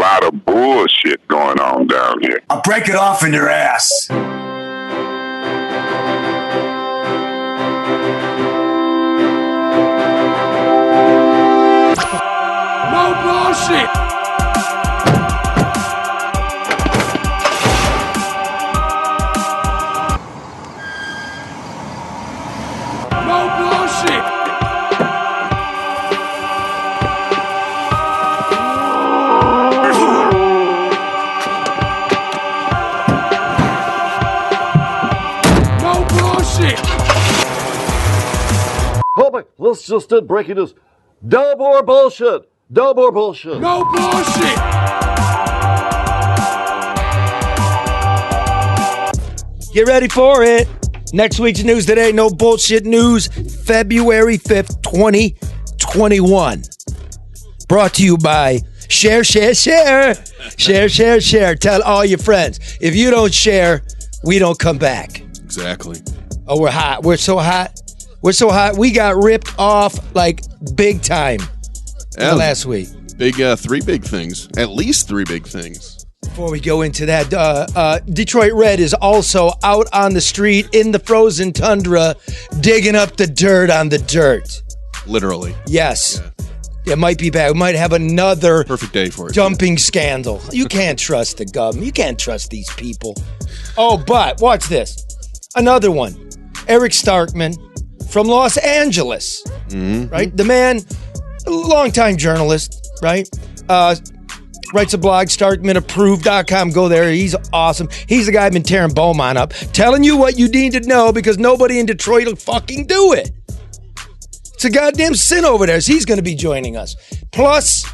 lot of bullshit going on down here. I'll break it off in your ass. No bullshit. No bullshit. No bullshit. Oh my, let's just breaking news. No more bullshit. No more bullshit. No bullshit. Get ready for it. Next week's news today, no bullshit news, February 5th, 2021. Brought to you by Share. Share. Tell all your friends. If you don't share, we don't come back. Exactly. Oh, we're hot. We're so hot. We're so hot. We got ripped off like big time last week. Three big things. At least three big things. Before we go into that, Detroit Red is also out on the street in the frozen tundra, digging up the dirt on the dirt. Literally. Yes. Yeah. It might be bad. We might have another perfect day for it. Dumping scandal. You can't trust the government. You can't trust these people. Oh, but watch this. Another one. Eric Starkman from Los Angeles. Mm-hmm. Right? The man, longtime journalist, right? Writes a blog, StarkmanApproved.com. Go there. He's awesome. He's the guy been tearing Beaumont up, telling you what you need to know because nobody in Detroit will fucking do it. It's a goddamn sin over there. So he's going to be joining us. Plus,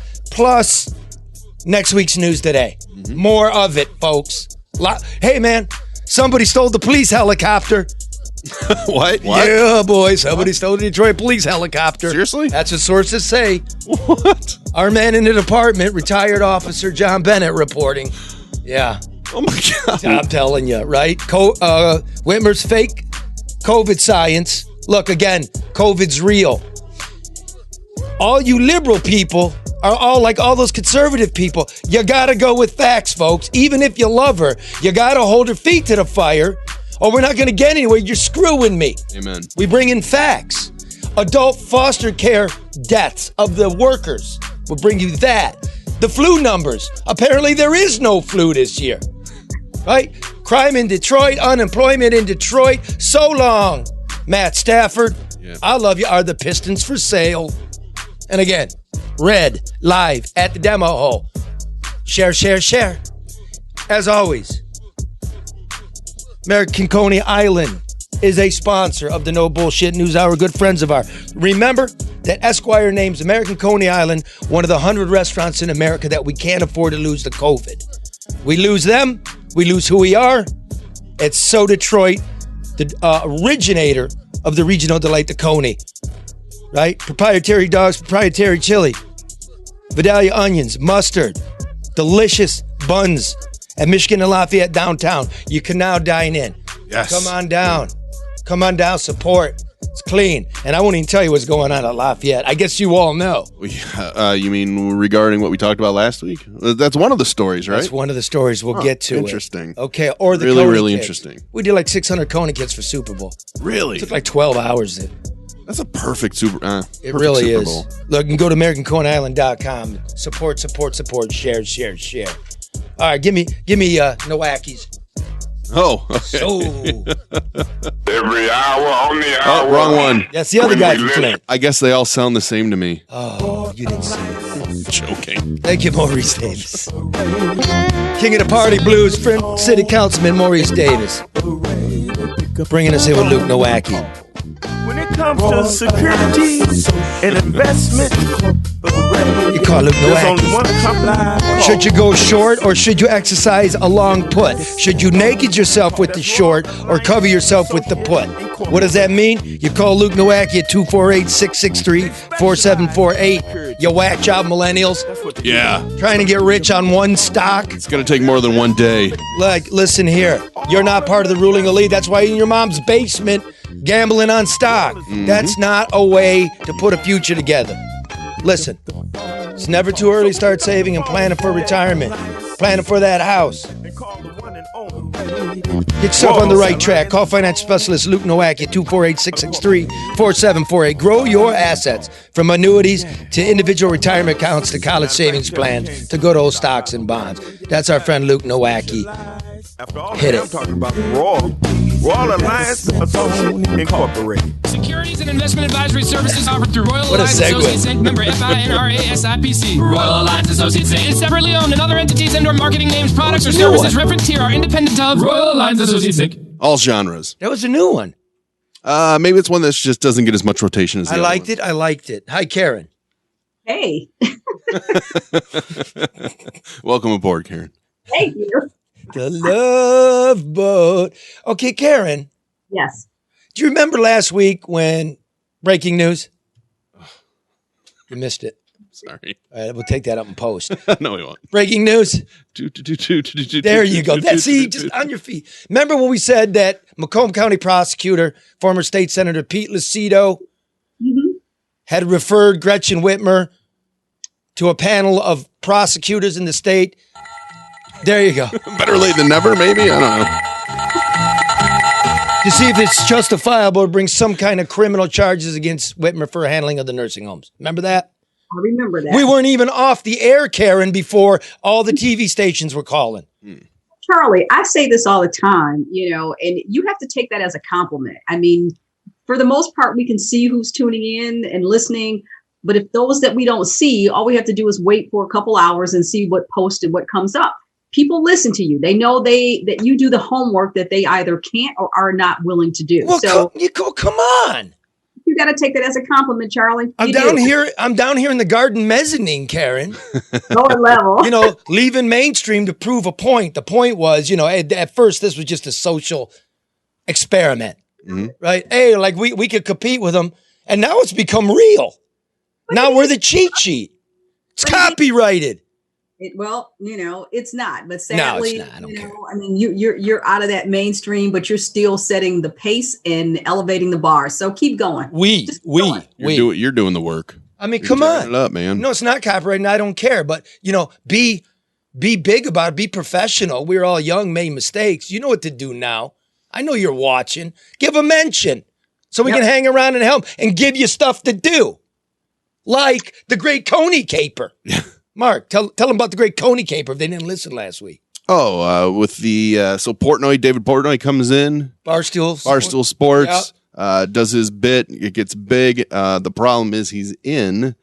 next week's news today. Mm-hmm. More of it, folks. Hey, man, somebody stole the police helicopter. What? Yeah, boy. Somebody stole the Detroit police helicopter. Seriously? That's what sources say. What? Our man in the department, retired officer John Bennett reporting. Yeah. Oh, my God. I'm telling you, right? Whitmer's fake COVID science. Look, again, COVID's real. All you liberal people are all like all those conservative people. You got to go with facts, folks. Even if you love her, you got to hold her feet to the fire. Or we're not going to get anywhere. You're screwing me. Amen. We bring in facts. Adult foster care deaths of the workers. We'll bring you that. The flu numbers. Apparently there is no flu this year. Right? Crime in Detroit, unemployment in Detroit. So long, Matt Stafford. Yeah. I love you. Are the Pistons for sale? And again, Red, live at the demo hole. Share. As always, American Coney Island is a sponsor of the No Bullshit News Hour, good friends of ours. Remember that Esquire names American Coney Island one of the 100 restaurants in America that we can't afford to lose to COVID. We lose them, we lose who we are. It's So Detroit, the originator of the regional delight, the Coney. Right? Proprietary dogs, proprietary chili, Vidalia onions, mustard, delicious buns. At Michigan and Lafayette downtown, you can now dine in. Yes. Come on down. Come on down, support. It's clean. And I won't even tell you what's going on at Lafayette. I guess you all know. You mean regarding what we talked about last week? That's one of the stories, right? That's one of the stories. We'll get to interesting. Okay, or the really, Coney really kids. Interesting. We did like 600 Coney kids for Super Bowl. Really? It took like 12 hours. That's a perfect Super It really Super is. Bowl. Look, you can go to AmericanConeyIsland.com. Support. Share. All right, give me Nowackies. Oh, okay. So Every hour on the hour. Oh, wrong one. that's the other guy from Flint. I guess they all sound the same to me. Oh, you didn't see it. Joking. Thank you, Maurice Davis. King of the Party Blues, Flint City Councilman Maurice Davis. Bringing us in with Luke Nowacki. When it comes to security and investment, You call Luke there's only Nowacki. one company. Should you go short or should you exercise a long put? Should you naked yourself with the short or cover yourself with the put? What does that mean? You call Luke Nowacki at 248-663-4748. You whack job millennials Yeah. trying to get rich on one stock. It's going to take more than one day. Like, listen here. You're not part of the ruling elite. That's why you're in your mom's basement gambling on stock. That's not a way to put a future together. Listen, It's never too early to start saving and planning for retirement. Planning for that house. Get yourself on the right track. Call financial specialist Luke Nowak at 248-663-4748. Grow your assets from annuities to individual retirement accounts to college savings plans to good old stocks and bonds. That's our friend Luke Nowacki. Hit it. I'm talking about Royal Alliance Associates Incorporated. Securities and investment advisory services offered through Royal What a Alliance segue. Associates Inc. Member FINRA-SIPC. Royal Alliance Associates Inc. is separately owned, and other entities and/or marketing names, products, or services referenced here are independent of Royal Alliance Associates Inc. All genres. That was a new one. Maybe it's one that just doesn't get as much rotation as the I other liked ones. it. I liked it. Hi, Karen. Hey, Welcome aboard, Karen. thank you. The Love Boat. Okay, Karen. Yes. Do you remember last week when breaking news? You missed it. Sorry. All right, we'll take that up in post. No, we won't. Breaking news. There you go. That's just on your feet. Remember when we said that Macomb County prosecutor, former state senator Pete Lucido, had referred Gretchen Whitmer to a panel of prosecutors in the state? There you go. Better late than never, maybe? I don't know. To see if it's justifiable to bring some kind of criminal charges against Whitmer for handling of the nursing homes. Remember that? I remember that. We weren't even off the air, Karen, before all the TV stations were calling. Charlie, I say this all the time, and you have to take that as a compliment. I mean, for the most part, we can see who's tuning in and listening. But if those that we don't see, all we have to do is wait for a couple hours and see what posted, what comes up. People listen to you. They know that you do the homework that they either can't or are not willing to do. Well, So come on. you got to take that as a compliment, Charlie. I'm You down do. here. I'm down here in the garden mezzanine, Karen. Lower level. Leaving mainstream to prove a point. The point was, at first this was just a social experiment, right? Hey, like we could compete with them, and now it's become real. Now we're the cheat sheet. It's copyrighted. It's not. But sadly, No, it's not. I don't care. I mean, you're out of that mainstream, but you're still setting the pace and elevating the bar. So keep going. You're doing the work. I mean, You're come tearing on. it up, man. No, it's not copyrighted, and I don't care. But be big about it. Be professional. We're all young, made mistakes. You know what to do now. I know you're watching. Give a mention so we can hang around and help and give you stuff to do, like the Great Coney Caper. Mark, tell them about the Great Coney Caper if they didn't listen last week. With the David Portnoy comes in. Barstool Sports. Does his bit. It gets big. The problem is he's in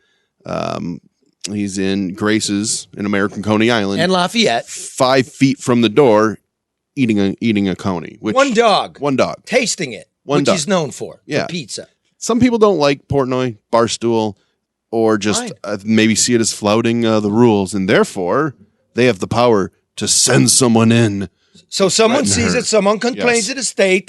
Grace's in American Coney Island And Lafayette. 5 feet from the door, eating a coney. One dog. Tasting it. One which dog. he's known for. Yeah. For pizza. Some people don't like Portnoy, Barstool, or just maybe see it as flouting the rules, and therefore they have the power to send someone in. So someone sees it, someone complains to the state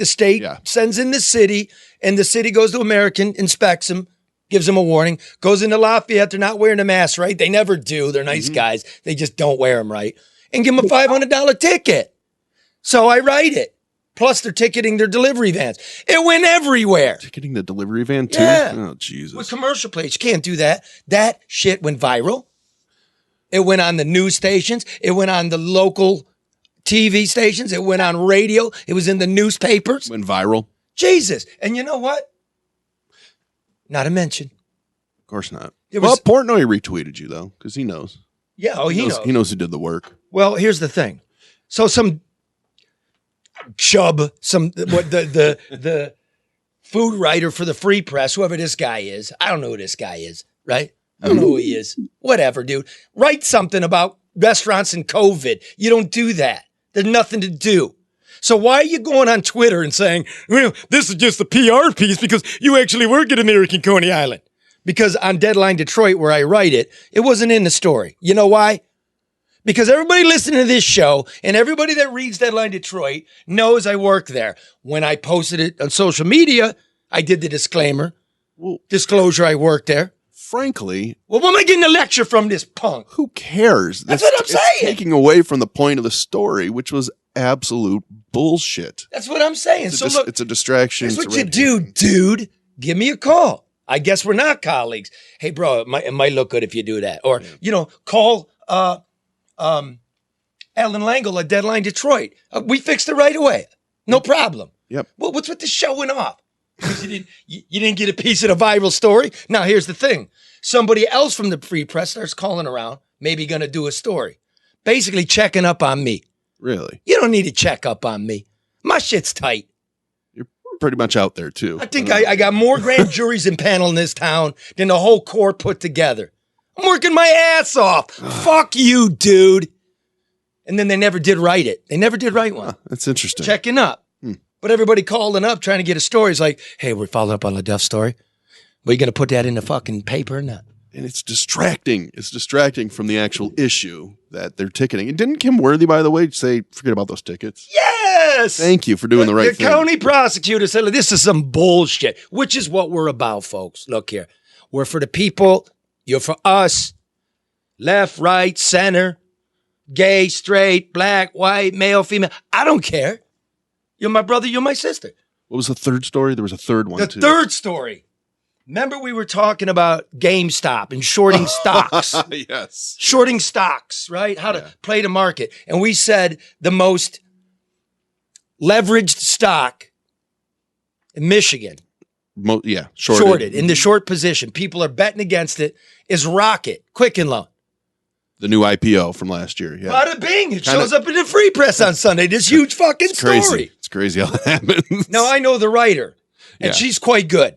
sends in the city, and the city goes to American, inspects him, gives him a warning, goes into Lafayette, they're not wearing a mask right. They never do. They're nice guys. They just don't wear them right. And give them a $500 ticket. So I write it. Plus they're ticketing their delivery vans. It went everywhere. Ticketing the delivery van too? Yeah. Oh, Jesus. With commercial plates. You can't do that. That shit went viral. It went on the news stations. It went on the local TV stations. It went on radio. It was in the newspapers. Went viral. Jesus. And you know what? Not a mention. Of course not. Well, Portnoy retweeted you though, because he knows. Yeah, he knows. He knows who did the work. Well, here's the thing. So some chub, the food writer for the Free Press, whoever this guy is. I don't know who this guy is, right? I don't know who he is. Whatever, dude. Write something about restaurants and COVID. You don't do that. There's nothing to do. So why are you going on Twitter and saying, well, this is just a PR piece because you actually work at American Coney Island? Because on Deadline Detroit, where I write it, it wasn't in the story. You know why? Because everybody listening to this show and everybody that reads Deadline Detroit knows I work there. When I posted it on social media, I did the disclaimer, disclosure I worked there. Frankly. Well, what am I getting a lecture from this punk? Who cares? That's what I'm saying. It's taking away from the point of the story, which was absolute bullshit. That's what I'm saying. It's a distraction. That's what you do, dude. Give me a call. I guess we're not colleagues. Hey, bro, it might look good if you do that. Or, call Alan Langle at Deadline Detroit. We fixed it right away. No problem. Yep. Well, what's with the showing off? You didn't get a piece of the viral story? Now, here's the thing. Somebody else from the Free Press starts calling around, maybe going to do a story. Basically checking up on me. Really? You don't need to check up on me. My shit's tight. You're pretty much out there, too. I think I got more grand juries in panel in this town than the whole court put together. I'm working my ass off. Fuck you, dude. And then they never did write it. They never did write one. That's interesting. Checking up. But everybody calling up trying to get a story is like, hey, we're following up on LeDuff story. Are you going to put that in the fucking paper or not? And it's distracting. It's distracting from the actual issue that they're ticketing. And didn't Kim Worthy, by the way, say, forget about those tickets? Yes! Thank you for doing the right thing. The county prosecutor said, this is some bullshit, which is what we're about, folks. Look here. We're for the people. You're for us. Left, right, center, gay, straight, black, white, male, female. I don't care. You're my brother. You're my sister. What was the third story? There was a third one, too. The third story. Remember we were talking about GameStop and shorting stocks. Yes. Shorting stocks, right? How to play the market. And we said the most leveraged stock in Michigan. Shorted in the short position. People are betting against it is Rocket, Quicken Loan. The new IPO from last year. Yeah. Bada bing. It shows up in the Free Press on Sunday. This huge fucking story. It's crazy how that happens. Now, I know the writer, and she's quite good.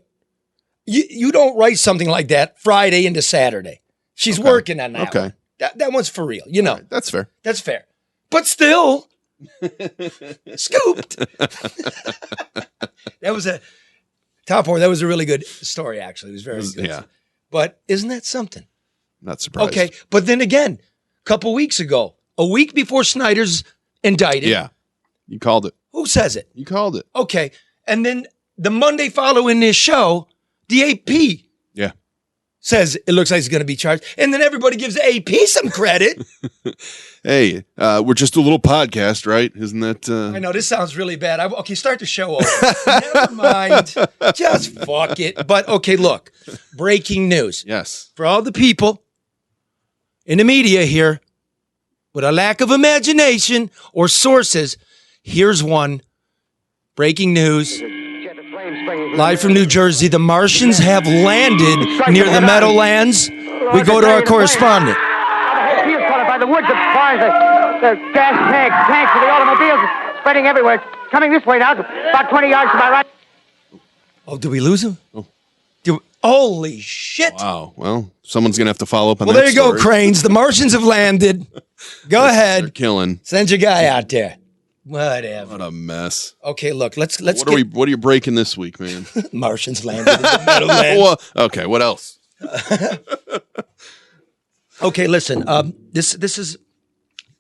You don't write something like that Friday into Saturday. She's working on that one. That one's for real. Right, that's fair. That's fair. But still, scooped. That was a top four. That was a really good story, actually. It was very good. Yeah. But isn't that something? Not surprised. Okay. But then again, a couple weeks ago, a week before Snyder's indicted. Yeah. You called it. Who says it? You called it. Okay. And then the Monday following this show, the AP says it looks like he's going to be charged. And then everybody gives AP some credit. Hey, we're just a little podcast, right? Isn't that? I know this sounds really bad. Okay, start the show over. Never mind. Just fuck it. But okay, look. Breaking news. Yes. For all the people in the media here with a lack of imagination or sources, here's one. Breaking news. Live from New Jersey, the Martians have landed near the Meadowlands. We go to our correspondent. By the woods, the cars, the gas tanks of the automobiles spreading everywhere. It's coming this way now, about 20 yards to my right. Oh, did we lose him? Holy shit. Wow. Well, someone's going to have to follow up on that. Well, there you go, Cranes. The Martians have landed. Go ahead. They're killing. Send your guy out there. Whatever. What a mess. Okay, look, let's what are you breaking this week, man? Martians landed in the Meadowlands. Well, okay, what else? Okay, listen. This is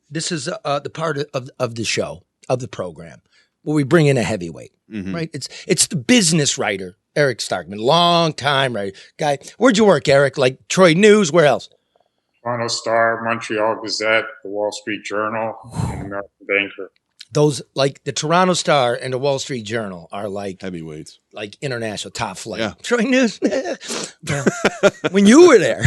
the part of the show, of the program, where we bring in a heavyweight, right? It's the business writer, Eric Starkman, long time writer guy. Where'd you work, Eric? Like Troy News? Where else? Toronto Star, Montreal Gazette, the Wall Street Journal, and American Banker. Those, like the Toronto Star and the Wall Street Journal, are like heavyweights, like international top flight. Yeah. Troy News. When you were there.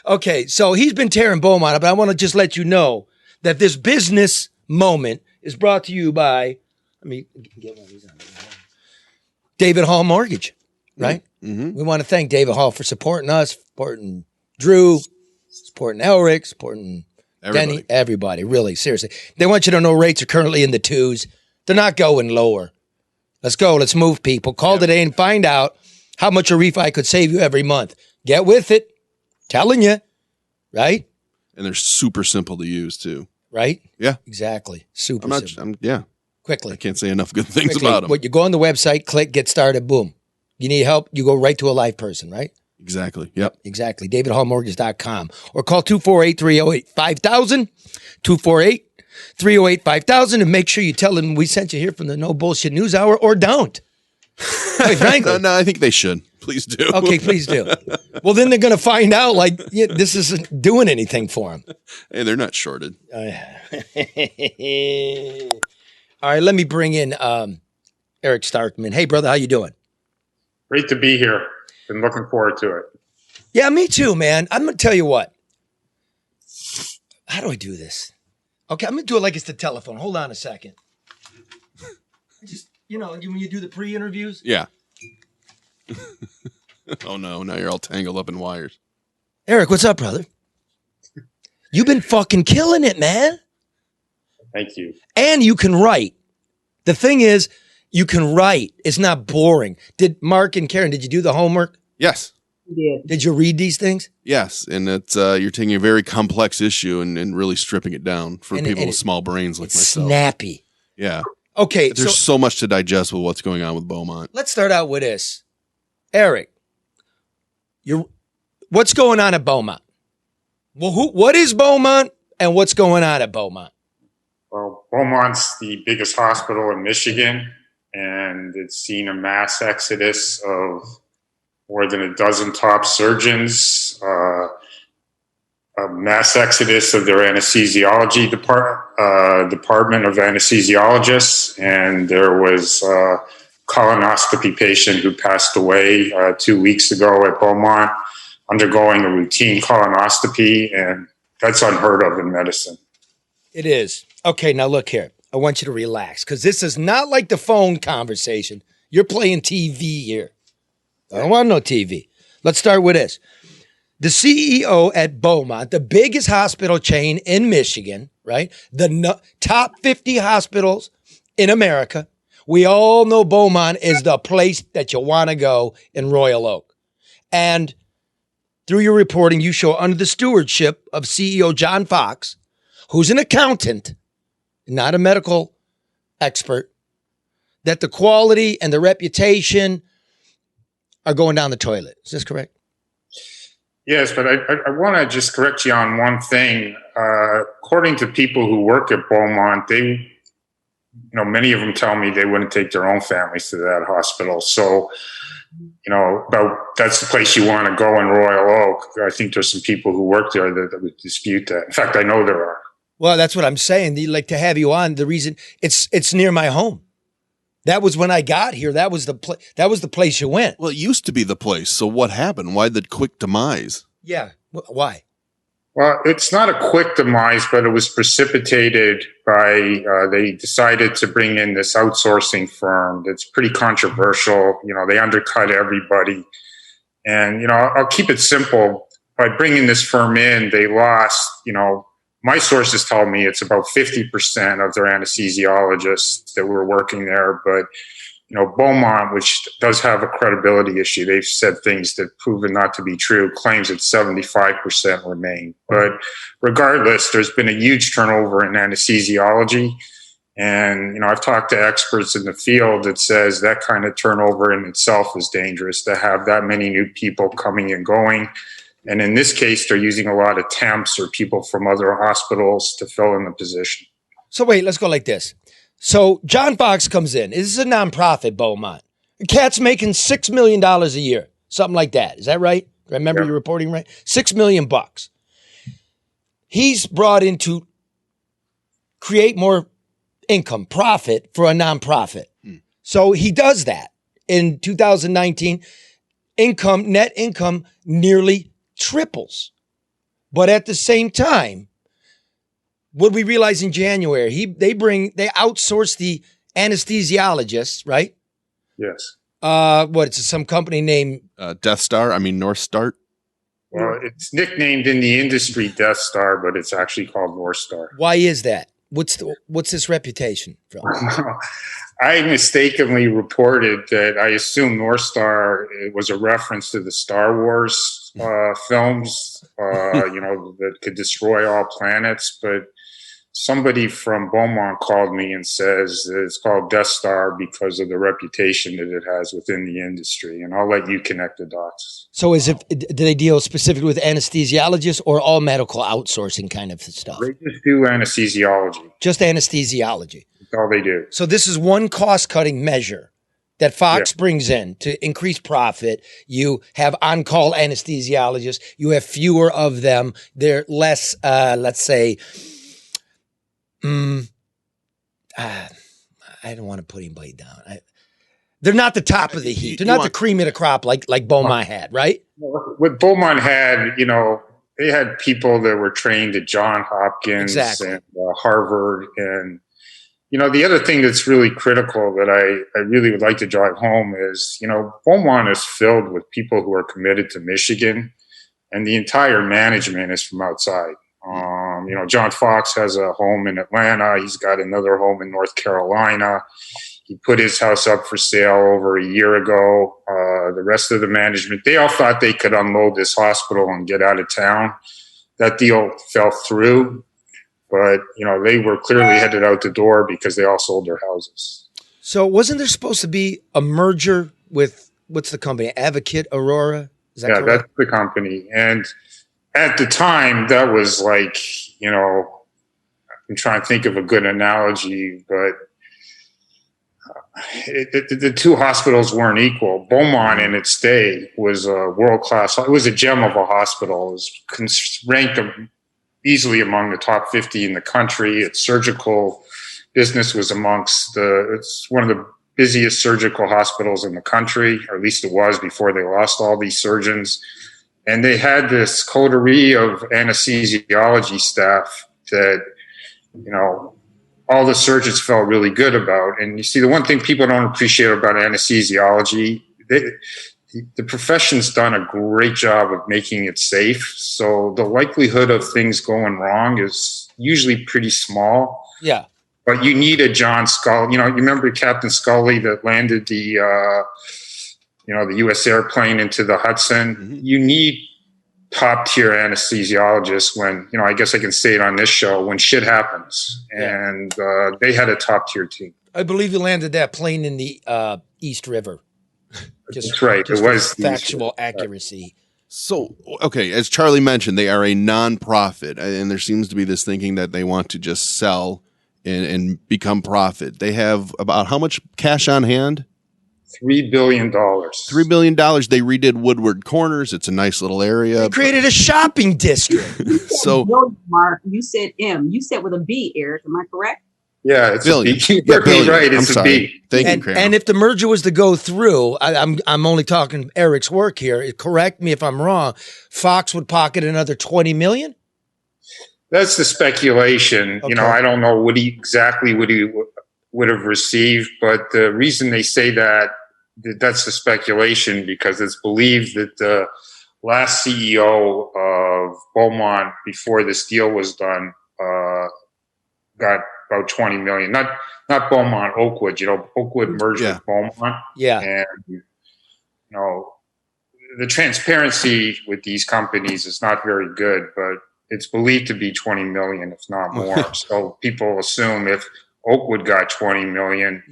Okay, so he's been tearing Beaumont up, but I want to just let you know that this business moment is brought to you by, let me get one of these on. David Hall Mortgage, right? Mm-hmm. We want to thank David Hall for supporting us, supporting Drew, supporting Elric, supporting Denny, everybody, really, seriously. They want you to know rates are currently in the 2s. They're not going lower. Let's go. Let's move, people. Call today and find out how much a refi could save you every month. Get with it. Telling you, right? And they're super simple to use, too. Right? Yeah. Exactly. Super simple. Yeah. Quickly. I can't say enough good things about them. What, you go on the website, click, get started, boom. You need help, you go right to a live person, right? Exactly. Yep. Exactly. DavidHallMortgage.com or call 248-308-5000, 248-308-5000, and make sure you tell them we sent you here from the No Bullshit News Hour, or don't. Quite frankly. No, I think they should. Please do. Okay, please do. Well, then they're going to find out like this isn't doing anything for them. Hey, they're not shorted. All right, let me bring in Eric Starkman. Hey, brother, how you doing? Great to be here. Been looking forward to it. Yeah, me too, man. I'm going to tell you what. How do I do this? Okay, I'm going to do it like it's the telephone. Hold on a second. Just, when you do the pre-interviews. Yeah. Oh, no. Now you're all tangled up in wires. Eric, what's up, brother? You've been fucking killing it, man. Thank you. And you can write. The thing is, you can write. It's not boring. Did Mark and Karen, did you do the homework? Yes. Did you read these things? Yes, and it's you're taking a very complex issue and really stripping it down for people with small brains like myself. Snappy. Yeah. Okay. There's so much to digest with what's going on with Beaumont. Let's start out with this. Eric, what's going on at Beaumont? Well, what is Beaumont and what's going on at Beaumont? Well, Beaumont's the biggest hospital in Michigan, and it's seen a mass exodus of more than a dozen top surgeons, a mass exodus of their anesthesiology department of anesthesiologists, and there was a colonoscopy patient who passed away 2 weeks ago at Beaumont, undergoing a routine colonoscopy, and that's unheard of in medicine. It is. Okay, now look here. I want you to relax because this is not like the phone conversation. You're playing TV here. I don't want no TV. Let's start with this. The CEO at Beaumont, the biggest hospital chain in Michigan, right? The top 50 hospitals in America. We all know Beaumont is the place that you want to go in Royal Oak. And through your reporting, you show under the stewardship of CEO John Fox, who's an accountant, not a medical expert, that the quality and the reputation are going down the toilet. Is this correct? Yes, but I want to just correct you on one thing. According to people who work at Beaumont, many of them tell me they wouldn't take their own families to that hospital. So, that's the place you want to go in Royal Oak. I think there's some people who work there that would dispute that. In fact, I know there are. Well, that's what I'm saying. They like to have you on. The reason it's near my home. That was when I got here. That was the place you went. Well, it used to be the place. So what happened? Why the quick demise? Yeah. Why? Well, it's not a quick demise, but it was precipitated by they decided to bring in this outsourcing firm that's pretty controversial. They undercut everybody. And, I'll keep it simple. By bringing this firm in, they lost, my sources told me it's about 50% of their anesthesiologists that were working there. But, Beaumont, which does have a credibility issue, they've said things that proven not to be true, claims that 75% remain. But regardless, there's been a huge turnover in anesthesiology. And, I've talked to experts in the field that says that kind of turnover in itself is dangerous, to have that many new people coming and going. And in this case, they're using a lot of temps or people from other hospitals to fill in the position. So wait, let's go like this. So John Fox comes in. This is a nonprofit, Beaumont. The cat's making $6 million a year, something like that. Is that right? Do I remember your reporting right? $6 million. He's brought in to create more income, profit for a nonprofit. So he does that. In 2019, net income nearly triples. But at the same time, what we realize in January, they outsource the anesthesiologists, right? Yes. It's some company named Death Star? North Star? Well, it's nicknamed in the industry Death Star, but it's actually called North Star. Why is that? What's this reputation from? I mistakenly reported that I assumed North Star was a reference to the Star Wars films, that could destroy all planets. But somebody from Beaumont called me and says that it's called Death Star because of the reputation that it has within the industry. And I'll let you connect the dots. So do they deal specifically with anesthesiologists or all medical outsourcing kind of stuff? They just do anesthesiology. Just anesthesiology. That's all they do. So this is one cost-cutting measure that Fox brings in to increase profit. You have on-call anesthesiologists. You have fewer of them. They're less, let's say, I don't want to put anybody down. They're not the top of the heap. They're not the cream of the crop like Beaumont had, right? What Beaumont had, they had people that were trained at Johns Hopkins and Harvard. And, the other thing that's really critical that I really would like to drive home is, Beaumont is filled with people who are committed to Michigan, and the entire management is from outside. John Fox has a home in Atlanta. He's got another home in North Carolina. He put his house up for sale over a year ago. The rest of the management, they all thought they could unload this hospital and get out of town. That deal fell through, but, they were clearly headed out the door because they all sold their houses. So wasn't there supposed to be a merger with, what's the company, Advocate Aurora? Is that correct? That's the company. And at the time, that was like, I'm trying to think of a good analogy, but the two hospitals weren't equal. Beaumont in its day was a world-class. It was a gem of a hospital. It was ranked easily among the top 50 in the country. Its surgical business was it's one of the busiest surgical hospitals in the country, or at least it was before they lost all these surgeons. And they had this coterie of anesthesiology staff that, all the surgeons felt really good about. And you see, the one thing people don't appreciate about anesthesiology, the profession's done a great job of making it safe. So the likelihood of things going wrong is usually pretty small. Yeah. But you need a John Scully. You remember Captain Scully that landed the U.S. airplane into the Hudson? Mm-hmm. You need top-tier anesthesiologists when, I guess I can say it on this show, when shit happens. Yeah. And they had a top-tier team. I believe you landed that plane in the East River. That's right. It was factual accuracy. So, okay, as Charlie mentioned, they are a non-profit, and there seems to be this thinking that they want to just sell and become profit. They have about how much cash on hand? $3 billion. $3 billion. They redid Woodward Corners. It's a nice little area. They created a shopping district. So, Mark, you said M. You said with a B, Eric. Am I correct? Yeah, it's billion. A B. You're right. It's a B. Thank you, Kramer. And if the merger was to go through, I'm only talking Eric's work here. Correct me if I'm wrong. Fox would pocket another $20 million. That's the speculation. Okay. I don't know what he would have received, but the reason they say that's the speculation because it's believed that the last CEO of Beaumont before this deal was done got about $20 million. Not Beaumont, Oakwood. Oakwood merged with Beaumont. Yeah. And the transparency with these companies is not very good, but it's believed to be $20 million, if not more. So people assume if Oakwood got $20 million,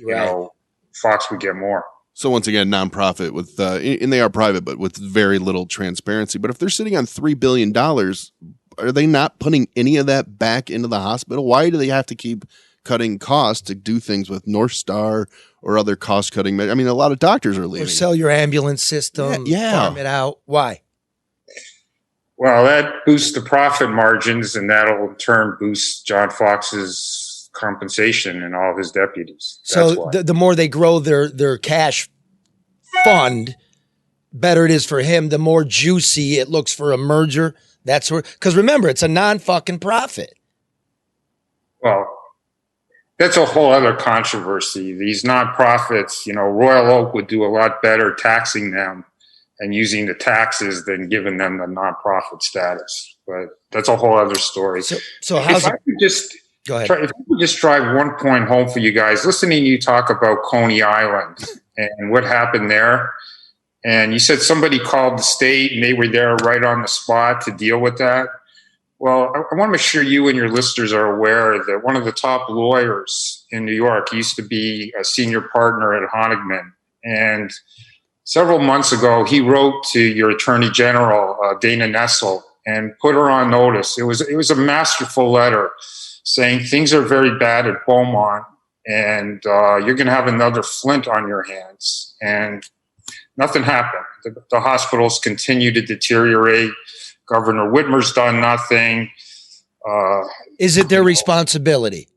Fox would get more. So once again, nonprofit with, and they are private, but with very little transparency. But if they're sitting on $3 billion, are they not putting any of that back into the hospital? Why do they have to keep cutting costs to do things with North Star or other cost cutting measures? I mean, a lot of doctors are leaving. Or sell your ambulance system, farm it out. Why? Well, that boosts the profit margins, and that'll in turn boost John Fox's compensation and all of his deputies. So the more they grow their cash fund, better it is for him. The more juicy it looks for a merger. That's where, because remember, it's a non-fucking profit. Well, that's a whole other controversy. These nonprofits, Royal Oak would do a lot better taxing them and using the taxes than giving them the nonprofit status. But that's a whole other story. So how's if I could just go ahead. If I could just drive one point home for you guys, listening to you talk about Coney Island and what happened there. And you said somebody called the state and they were there right on the spot to deal with that. Well, I want to make sure you and your listeners are aware that one of the top lawyers in New York used to be a senior partner at Honigman. And several months ago, he wrote to your Attorney General, Dana Nessel, and put her on notice. It was a masterful letter saying things are very bad at Beaumont and you're going to have another Flint on your hands. And nothing happened. The hospitals continue to deteriorate. Governor Whitmer's done nothing. Is it their responsibility?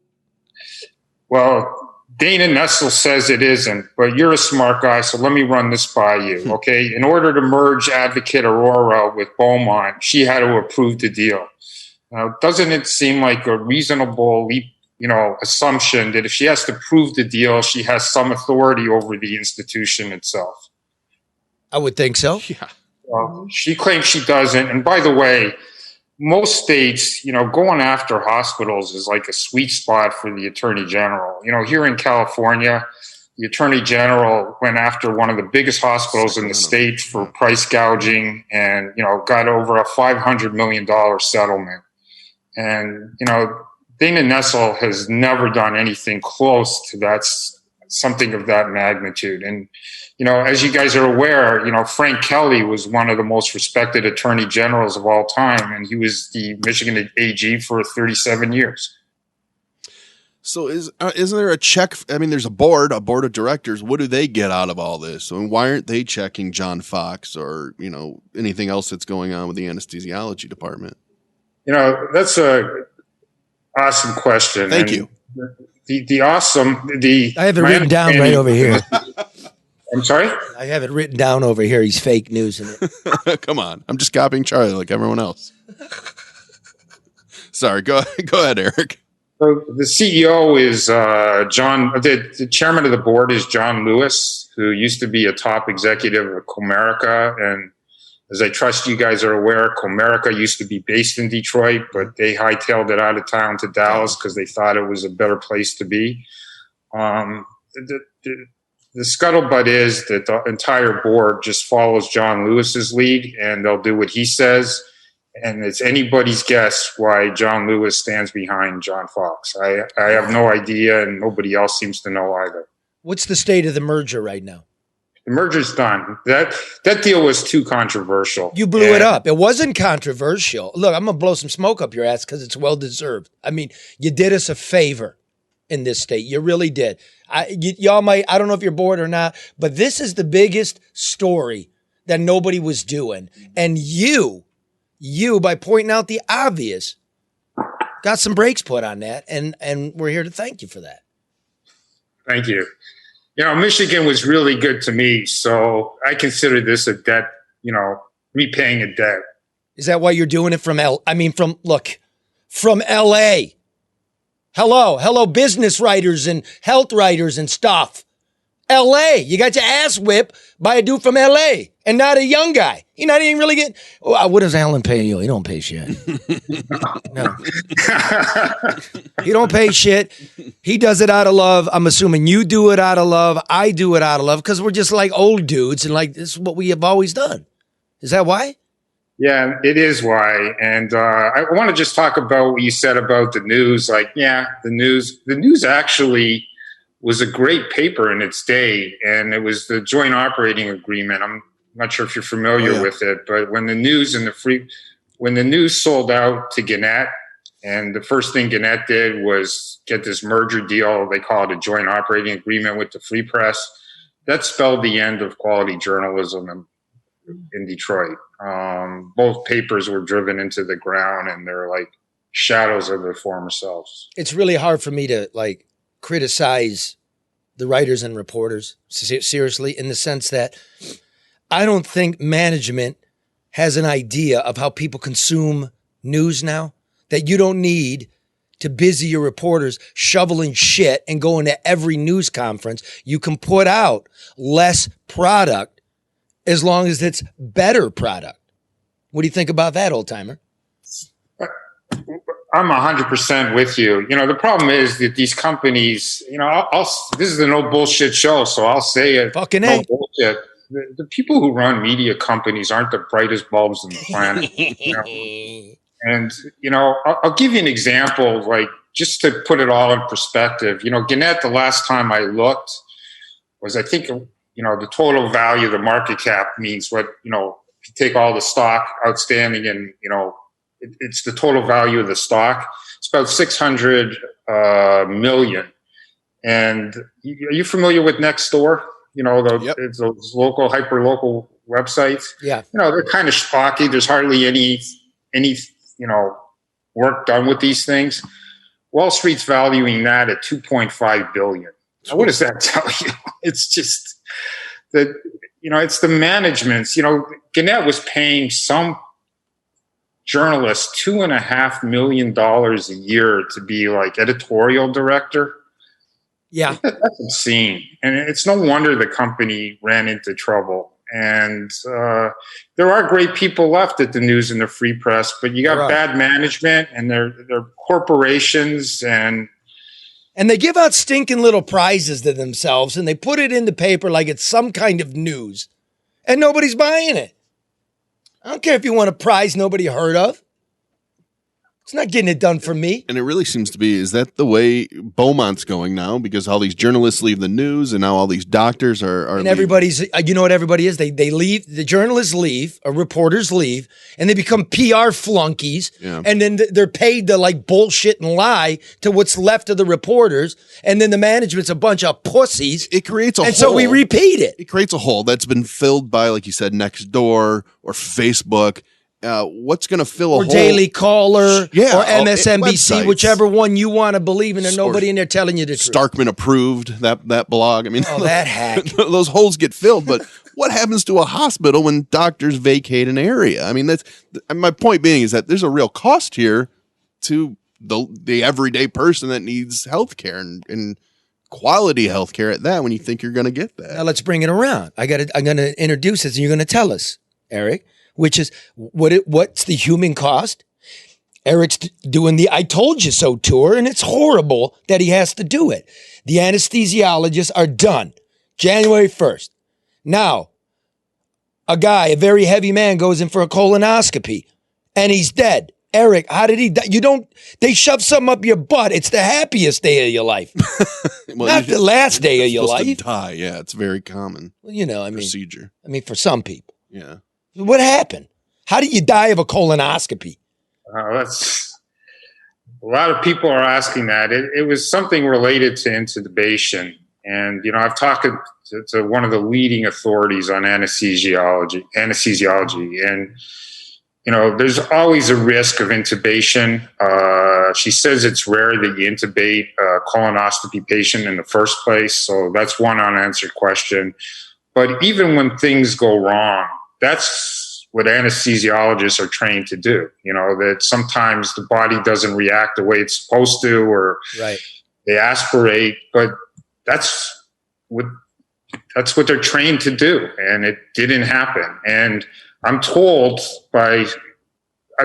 Well, Dana Nessel says it isn't, but you're a smart guy, so let me run this by you, okay? In order to merge Advocate Aurora with Beaumont, she had to approve the deal. Now, doesn't it seem like a reasonable assumption that if she has to prove the deal, she has some authority over the institution itself? I would think so. Yeah. Well, she claims she doesn't. And by the way, most states, going after hospitals is like a sweet spot for the attorney general. Here in California, the attorney general went after one of the biggest hospitals in the state for price gouging and, got over a $500 million settlement. And, Dana Nessel has never done anything close to that, something of that magnitude. And, as you guys are aware, Frank Kelly was one of the most respected attorney generals of all time, and he was the Michigan AG for 37 years. So isn't there a check? I mean, there's a board of directors. What do they get out of all this? I mean, why aren't they checking John Fox or, anything else that's going on with the anesthesiology department? That's a awesome question. Thank you. I have it written down right over here. I'm sorry? I have it written down over here. He's fake news in it. Come on. I'm just copying Charlie like everyone else. Sorry. Go ahead, Eric. So the CEO is John. The chairman of the board is John Lewis, who used to be a top executive of Comerica. And as I trust you guys are aware, Comerica used to be based in Detroit, but they hightailed it out of town to Dallas because they thought it was a better place to be. The scuttlebutt is that the entire board just follows John Lewis's lead, and they'll do what he says. And it's anybody's guess why John Lewis stands behind John Fox. I have no idea, and nobody else seems to know either. What's the state of the merger right now? The merger's done. That deal was too controversial. You blew it up. It wasn't controversial. Look, I'm going to blow some smoke up your ass because it's well-deserved. I mean, you did us a favor in this state. You really did. Y'all might, I don't know if you're bored or not, but this is the biggest story that nobody was doing. And you, by pointing out the obvious, got some brakes put on that. And we're here to thank you for that. Thank you. Michigan was really good to me. So I consider this a debt, repaying a debt. Is that why you're doing it from LA? Hello, business writers and health writers and stuff. LA, you got your ass whipped by a dude from LA and not a young guy. You're not even really getting, what does Alan pay you? He don't pay shit. No. He don't pay shit. He does it out of love. I'm assuming you do it out of love. I do it out of love because we're just like old dudes and like this is what we have always done. Is that why? Yeah, it is why. And I want to just talk about what you said about the news. The news actually was a great paper in its day, and it was the joint operating agreement. I'm not sure if you're familiar with it, but when the news sold out to Gannett, and the first thing Gannett did was get this merger deal, they call it a joint operating agreement with the Free Press, that spelled the end of quality journalism in Detroit. Both papers were driven into the ground, and they're like shadows of their former selves. It's really hard for me to criticize the writers and reporters seriously, in the sense that I don't think management has an idea of how people consume news now, that you don't need to busy your reporters shoveling shit and going to every news conference. You can put out less product as long as it's better product. What do you think about that, old timer? I'm 100% with you. The problem is that these companies, this is a no bullshit show, so I'll say it. Fucking no bullshit. The people who run media companies aren't the brightest bulbs on the planet. And, I'll give you an example, just to put it all in perspective. Gannett, the last time I looked, was, I think, the total value of the market cap means what, if you take all the stock outstanding and, it's the total value of the stock. It's about 600 million. And are you familiar with Nextdoor? It's those local, hyper-local websites. Yeah. They're kind of schlocky. There's hardly any work done with these things. Wall Street's valuing that at $2.5 billion. What does that tell you? It's just that, it's the managements. Gannett was paying some journalists $2.5 million a year to be like editorial director. Yeah. That's obscene. And it's no wonder the company ran into trouble. And there are great people left at the news and the free press, but you got bad management, and they're corporations, and they give out stinking little prizes to themselves, and they put it in the paper like it's some kind of news, and nobody's buying it. I don't care if you want a prize nobody heard of. It's not getting it done for me. And it really seems to be, is that the way Beaumont's going now? Because all these journalists leave the news, and now all these doctors are and everybody's, you know what everybody is? They leave, the journalists leave, or reporters leave, and they become PR flunkies. Yeah. And then they're paid to like bullshit and lie to what's left of the reporters. And then the management's a bunch of pussies. It creates a hole. And so we repeat it. It creates a hole that's been filled by, like you said, Nextdoor or Facebook. What's going to fill a hole? Or Daily Caller, or MSNBC, websites. Whichever one you want to believe in. There's nobody in there telling you the truth. Starkman approved that blog. I mean, that hack. Those holes get filled. But what happens to a hospital when doctors vacate an area? I mean, that's my point being is that there's a real cost here to the everyday person that needs health care and quality health care at that when you think you're going to get that. Now let's bring it around. I'm going to introduce this, and you're going to tell us, Eric. Which is what's the human cost? Eric's doing the I told you so tour, and it's horrible that he has to do it. The anesthesiologists are done January 1st. Now, a very heavy man goes in for a colonoscopy, and he's dead. Eric, how did he die? They shove something up your butt. It's the happiest day of your life. Not the last day of your life. To die, yeah, it's very common. Well, procedure. For some people. Yeah. What happened? How did you die of a colonoscopy? That's a lot of people are asking that. It was something related to intubation, and I've talked to one of the leading authorities on anesthesiology, and there's always a risk of intubation. She says it's rare that you intubate a colonoscopy patient in the first place, so that's one unanswered question. But even when things go wrong, that's what anesthesiologists are trained to do. That sometimes the body doesn't react the way it's supposed to, or they aspirate, but that's what they're trained to do. And it didn't happen. And I'm told I've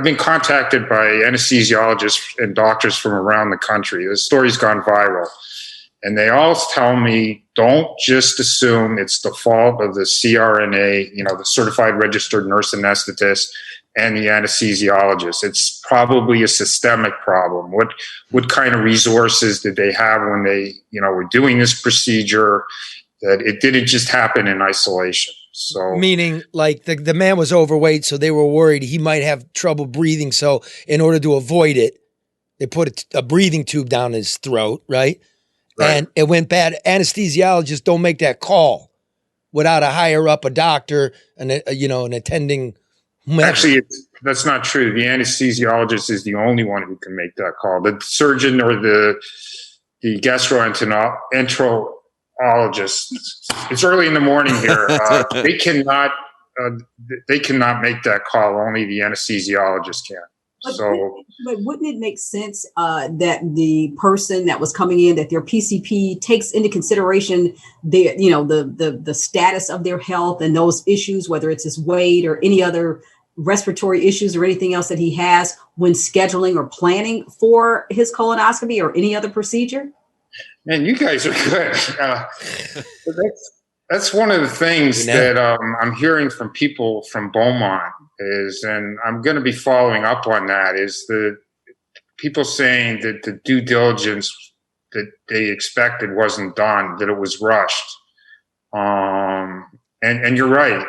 been contacted by anesthesiologists and doctors from around the country. The story's gone viral. And they all tell me, don't just assume it's the fault of the CRNA, the certified registered nurse anesthetist, and the anesthesiologist. It's probably a systemic problem. What kind of resources did they have when they, were doing this procedure? That it didn't just happen in isolation. So, meaning, like the man was overweight, so they were worried he might have trouble breathing. So, in order to avoid it, they put a breathing tube down his throat, right? And it went bad. Anesthesiologists don't make that call without a higher up, a doctor, and an attending. Whomever. Actually, that's not true. The anesthesiologist is the only one who can make that call. The surgeon or the gastroenterologist. It's early in the morning here. They cannot make that call. Only the anesthesiologist can. But wouldn't it make sense that the person that was coming in, that their PCP takes into consideration the status of their health and those issues, whether it's his weight or any other respiratory issues or anything else that he has when scheduling or planning for his colonoscopy or any other procedure? Man, you guys are good. That's one of the things that I'm hearing from people from Beaumont and I'm going to be following up on that, is the people saying that the due diligence that they expected wasn't done, that it was rushed. And you're right.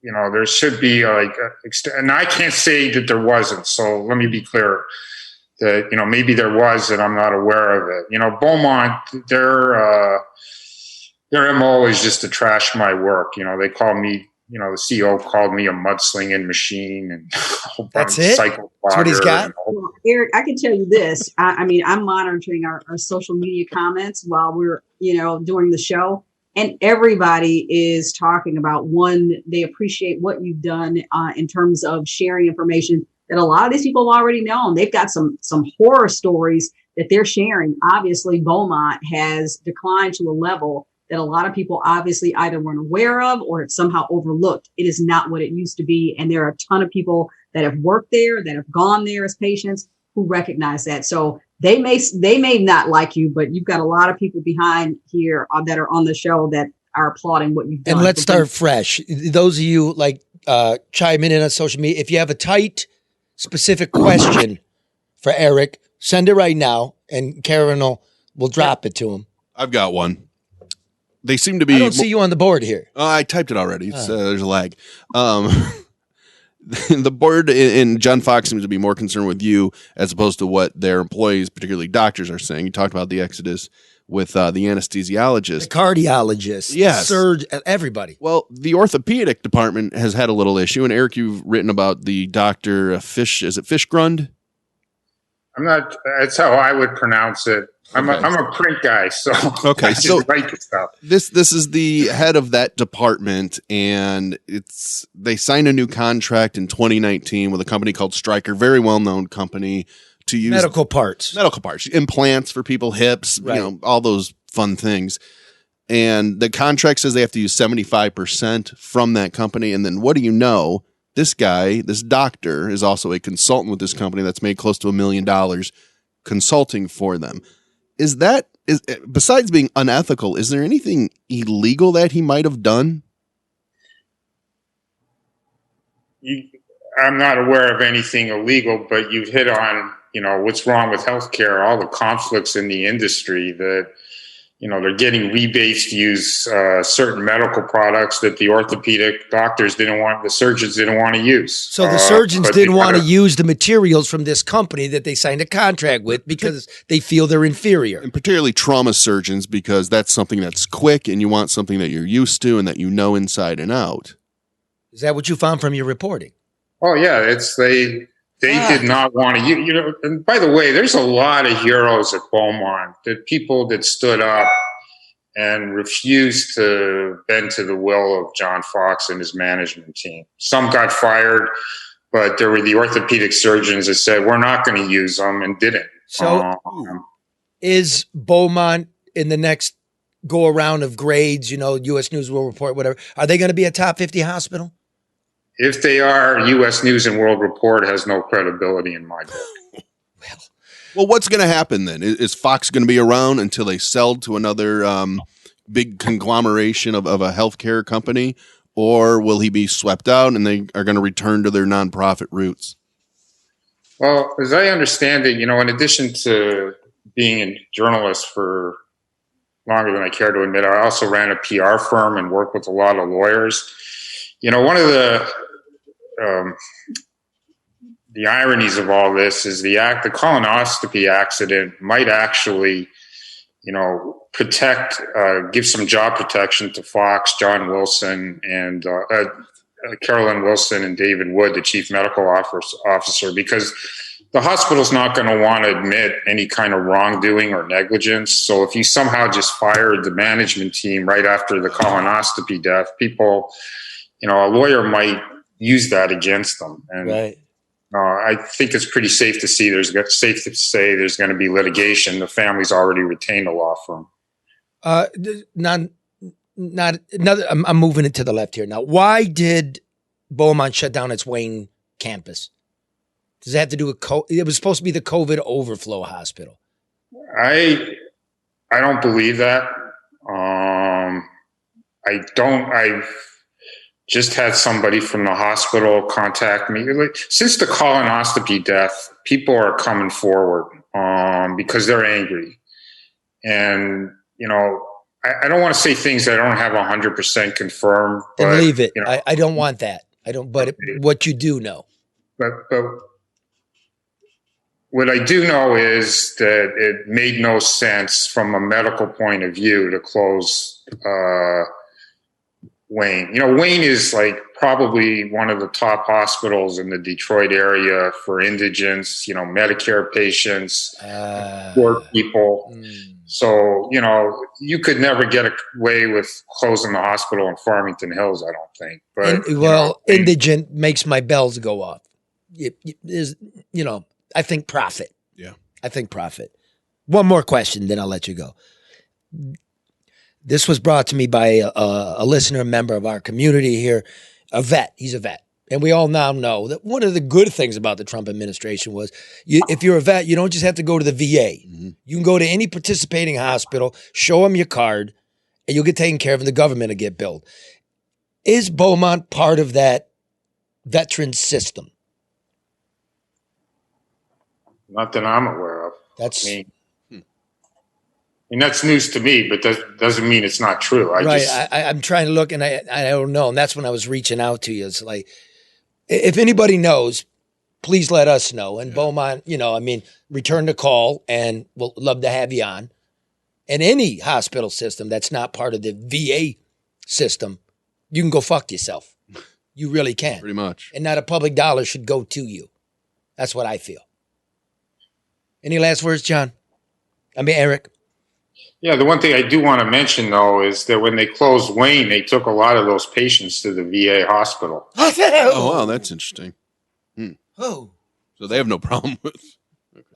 There should be and I can't say that there wasn't. So let me be clear that, maybe there was and I'm not aware of it. Beaumont, their MO is just to trash my work. They call me, the CEO called me a mudslinging machine, and that's it. That's what he's got. Well, Eric, I can tell you this. I'm monitoring our social media comments while we're during the show. And everybody is talking about, one, they appreciate what you've done in terms of sharing information that a lot of these people have already known. They've got some horror stories that they're sharing. Obviously, Beaumont has declined to a level that a lot of people obviously either weren't aware of or have somehow overlooked. It is not what it used to be. And there are a ton of people that have worked there, that have gone there as patients, who recognize that. So they may not like you, but you've got a lot of people behind here that are on the show that are applauding what you've done. And let's start fresh. Those of you chiming in on social media, if you have a tight, specific question for Eric, send it right now, and Karen will drop it to him. I've got one. They seem to be. I don't see you on the board here. I typed it already. There's a lag. The board and John Fox seems to be more concerned with you as opposed to what their employees, particularly doctors, are saying. You talked about the exodus with the anesthesiologist, the cardiologist, yes, surge, everybody. Well, the orthopedic department has had a little issue, and Eric, you've written about the doctor Fish. Is it Fishgrund? I'm not. That's how I would pronounce it. I'm a print guy, so okay. I just write the stuff. This is the head of that department, and they signed a new contract in 2019 with a company called Stryker, very well known company, to use medical parts, implants for people, hips, right, all those fun things. And the contract says they have to use 75% from that company. And then what do you know? This guy, this doctor, is also a consultant with this company that's made close to $1 million consulting for them. Is besides being unethical, is there anything illegal that he might have done? I'm not aware of anything illegal, but you've hit on, what's wrong with healthcare, all the conflicts in the industry that, they're getting rebates to use certain medical products that the orthopedic doctors the surgeons didn't want to use. So the surgeons didn't want to use the materials from this company that they signed a contract with because they feel they're inferior. And particularly trauma surgeons, because that's something that's quick and you want something that you're used to and that you know inside and out. Is that what you found from your reporting? Oh, yeah. They did not want to, and by the way, there's a lot of heroes at Beaumont, people that stood up and refused to bend to the will of John Fox and his management team. Some got fired, but there were the orthopedic surgeons that said, we're not going to use them, and didn't. So is Beaumont in the next go around of grades, U.S. News World Report, whatever, are they going to be a top 50 hospital? If they are, U.S. News and World Report has no credibility in my book. Well, what's going to happen then? Is Fox going to be around until they sell to another big conglomeration of a healthcare company, or will he be swept out and they are going to return to their nonprofit roots? Well, as I understand it, in addition to being a journalist for longer than I care to admit, I also ran a PR firm and worked with a lot of lawyers. One of the ironies of all this is the colonoscopy accident might actually, give some job protection to Fox, John Wilson, and Carolyn Wilson and David Wood, the chief medical officer, because the hospital's not going to want to admit any kind of wrongdoing or negligence. So if you somehow just fired the management team right after the colonoscopy death, people, a lawyer might use that against them. And right. I think it's pretty safe to say there's going to be litigation. The family's already retained a law firm. Not another. I'm moving it to the left here now. Why did Beaumont shut down its Wayne campus? Does it have to do with it was supposed to be the COVID overflow hospital. I don't believe that. I've just had somebody from the hospital contact me. Since the colonoscopy death, people are coming forward because they're angry. And, I don't want to say things that I don't have 100% confirmed. Then leave it. I don't want that. But what you do know. But what I do know is that it made no sense from a medical point of view to close Wayne. Wayne is probably one of the top hospitals in the Detroit area for indigents, Medicare patients, poor people. So, you could never get away with closing the hospital in Farmington Hills, I don't think. But indigent makes my bells go off. It is, I think profit. Yeah. I think profit. One more question, then I'll let you go. This was brought to me by a listener, member of our community here, a vet. He's a vet. And we all now know that one of the good things about the Trump administration was if you're a vet, you don't just have to go to the VA. Mm-hmm. You can go to any participating hospital, show them your card, and you'll get taken care of and the government will get billed. Is Beaumont part of that veteran system? Not that I'm aware of. That's... And that's news to me, but that doesn't mean it's not true. I'm trying to look, and I don't know. And that's when I was reaching out to you. It's like, if anybody knows, please let us know. And Beaumont, return the call, and we'll love to have you on. And any hospital system that's not part of the VA system, you can go fuck yourself. You really can. Pretty much. And not a public dollar should go to you. That's what I feel. Any last words, John? Eric? Yeah, the one thing I do want to mention, though, is that when they closed Wayne, they took a lot of those patients to the VA hospital. Oh, wow, that's interesting. Oh. So they have no problem with...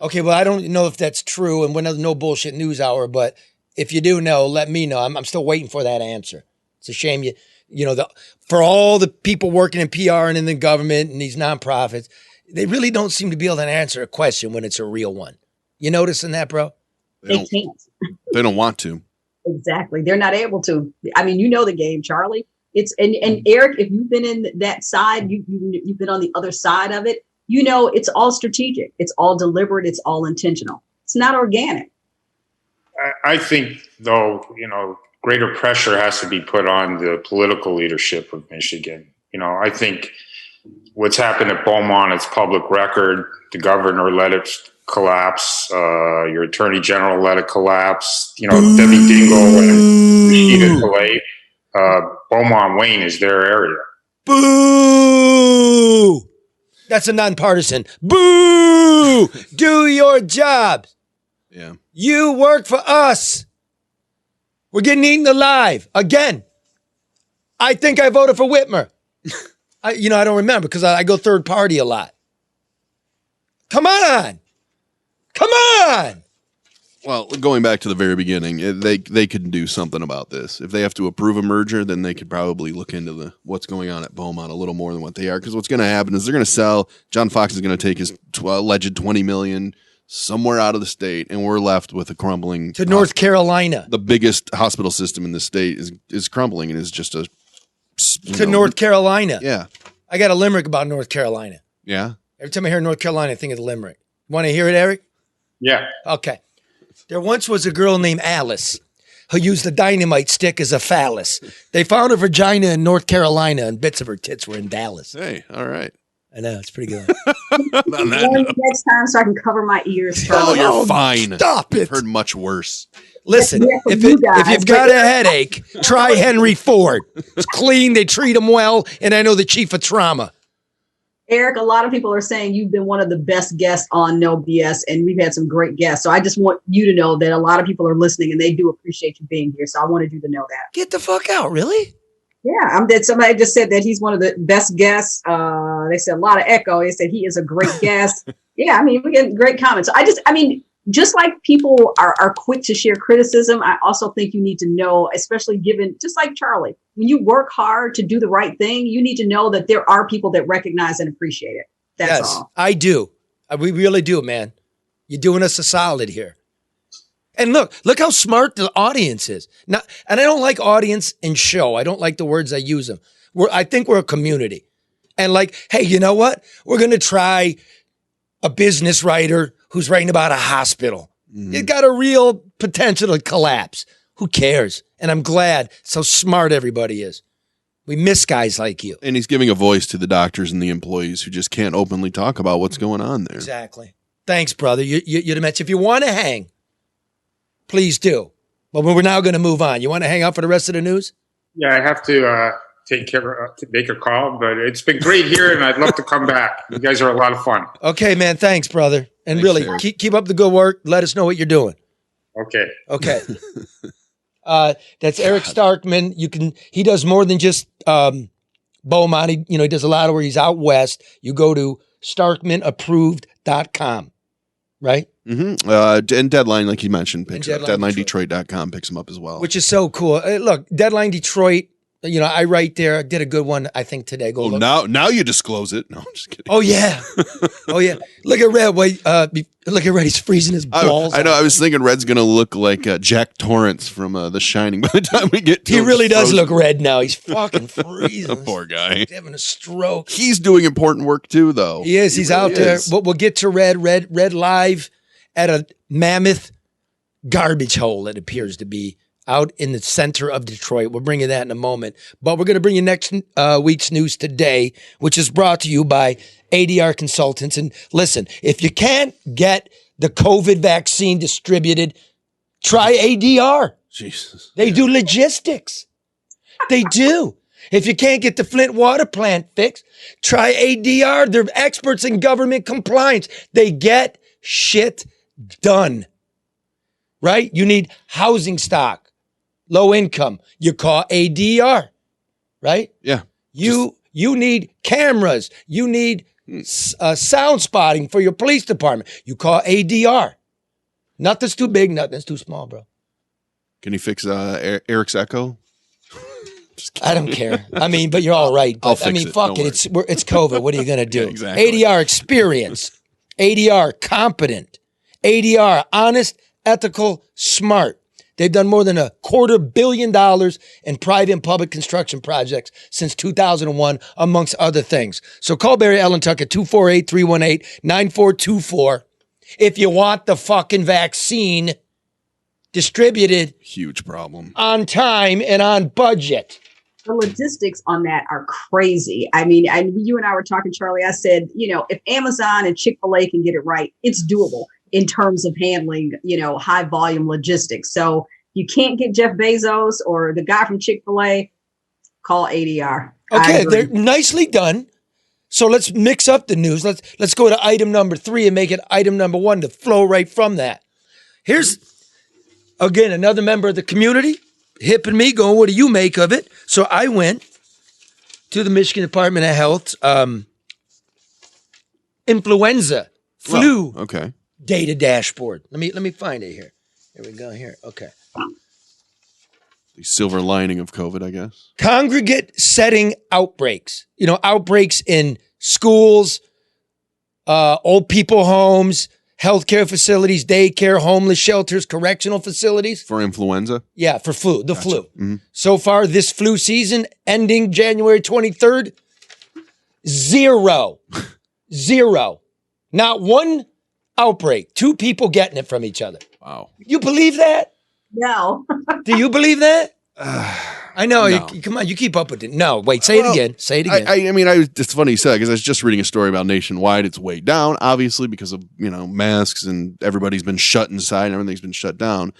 Okay, well, I don't know if that's true, and we're no bullshit news hour, but if you do know, let me know. I'm still waiting for that answer. It's a shame for all the people working in PR and in the government and these nonprofits, they really don't seem to be able to answer a question when it's a real one. You noticing that, bro? They can't. They don't want to. Exactly. They're not able to. The game, Charlie. And Eric, if you've been in that side, you've been on the other side of it, it's all strategic. It's all deliberate. It's all intentional. It's not organic. I think, though, greater pressure has to be put on the political leadership of Michigan. I think what's happened at Beaumont is public record. The governor let it collapse. Your attorney general let it collapse. Debbie Dingle and Rashida Tlaib. Beaumont Wayne is their area. Boo! That's a nonpartisan. Boo! Do your job. Yeah. You work for us. We're getting eaten alive again. I think I voted for Whitmer. I don't remember because I go third party a lot. Come on. Come on. Well, going back to the very beginning, they could do something about this. If they have to approve a merger, then they could probably look into what's going on at Beaumont a little more than what they are. Because what's going to happen is they're going to sell. John Fox is going to take his alleged $20 million somewhere out of the state, and we're left with a crumbling to North Carolina. The biggest hospital system in the state is crumbling, and is just North Carolina. Yeah, I got a limerick about North Carolina. Yeah. Every time I hear North Carolina, I think of the limerick. Want to hear it, Eric? Yeah. Okay. There once was a girl named Alice who used a dynamite stick as a phallus. They found her vagina in North Carolina and bits of her tits were in Dallas. Hey, all right. I know, it's pretty good. Next time so I can cover my ears. Oh, you're fine. Stop it. I've heard much worse. Listen, if you've got a headache, try Henry Ford. It's clean, they treat him well, and I know the chief of trauma. Eric, a lot of people are saying you've been one of the best guests on No BS, and we've had some great guests. So I just want you to know that a lot of people are listening, and they do appreciate you being here. So I wanted you to know that. Get the fuck out, really? Yeah, somebody just said that he's one of the best guests. They said a lot of echo. They said he is a great guest. Yeah, we get great comments. Just like people are quick to share criticism, I also think you need to know, especially given, just like Charlie, when you work hard to do the right thing, you need to know that there are people that recognize and appreciate it. That's all. I do. We really do, man. You're doing us a solid here. And look how smart the audience is. Now, and I don't like audience and show. I don't like the words I use them. I think we're a community. And hey, you know what? We're going to try a business writer who's writing about a hospital. Mm-hmm. It got a real potential to collapse. Who cares? And I'm glad so smart everybody is. We miss guys like you. And he's giving a voice to the doctors and the employees who just can't openly talk about what's going on there. Exactly. Thanks, brother. You're the match. If you want to hang, please do. But we're now going to move on. You want to hang out for the rest of the news? Yeah, I have to to make a call, but it's been great here, and I'd love to come back. You guys are a lot of fun. Okay, man. Thanks, brother. And Thanks, really, Eric. keep up the good work. Let us know what you're doing. Okay. Okay. That's Eric Starkman. He does more than just Beaumont. He does a lot of where he's out west. You go to starkmanapproved.com, right? Mm-hmm. And Deadline, like you mentioned, picks up. Detroit. DeadlineDetroit.com picks them up as well. Which is so cool. Look, Deadline Detroit, I write there. I did a good one, I think, today. Go look. Now you disclose it. No, I'm just kidding. Oh, yeah. Oh, yeah. Look at Red. Wait, look at Red. He's freezing his balls. I know. I was thinking Red's going to look like Jack Torrance from The Shining by the time we get to He him. really does look red now. He's fucking freezing. Poor guy. He's having a stroke. He's doing important work, too, though. He is. He's out there. But we'll get to Red live at a mammoth garbage hole, it appears to be, out in the center of Detroit. We'll bring you that in a moment. But we're going to bring you next week's news today, which is brought to you by ADR Consultants. And listen, if you can't get the COVID vaccine distributed, try ADR. Jesus. They do logistics. They do. If you can't get the Flint water plant fixed, try ADR. They're experts in government compliance. They get shit done. Right? You need housing stock. Low income, you call ADR, right? Yeah. You need cameras. You need sound spotting for your police department. You call ADR. Nothing's too big, nothing's too small, bro. Can you fix Eric's echo? I don't care. But you're all right. But, I'll fix it. Fuck Don't it. It's COVID. What are you going to do? Yeah, exactly. ADR experienced. ADR competent. ADR honest, ethical, smart. They've done more than $250 million in private and public construction projects since 2001, amongst other things. So call Barry Allentuck at 248-318-9424 if you want the fucking vaccine distributed. Huge problem. On time and on budget. The logistics on that are crazy. You and I were talking, Charlie. I said, if Amazon and Chick-fil-A can get it right, it's doable in terms of handling, high volume logistics. So you can't get Jeff Bezos or the guy from Chick-fil-A, call ADR. Okay, they're nicely done. So let's mix up the news. Let's go to item number 3 and make it item number 1 to flow right from that. Here's, again, another member of the community hipping me, going, what do you make of it? So I went to the Michigan Department of Health influenza flu data dashboard. Let me find it here. Here we go. Here. Okay. The silver lining of COVID, I guess. Congregate setting outbreaks. Outbreaks in schools, old people homes, healthcare facilities, daycare, homeless shelters, correctional facilities. For influenza? Yeah, for flu, the Gotcha. flu. Mm-hmm. So far, this flu season, ending January 23rd, 0. 0. Not one outbreak. 2 people getting it from each other. Wow. You believe that? No. Do you believe that? I know. No. Come on, you keep up with it. No, wait, say it again. Say it again. It's funny you said because I was just reading a story about Nationwide. It's way down, obviously, because of, masks and everybody's been shut inside and everything's been shut down.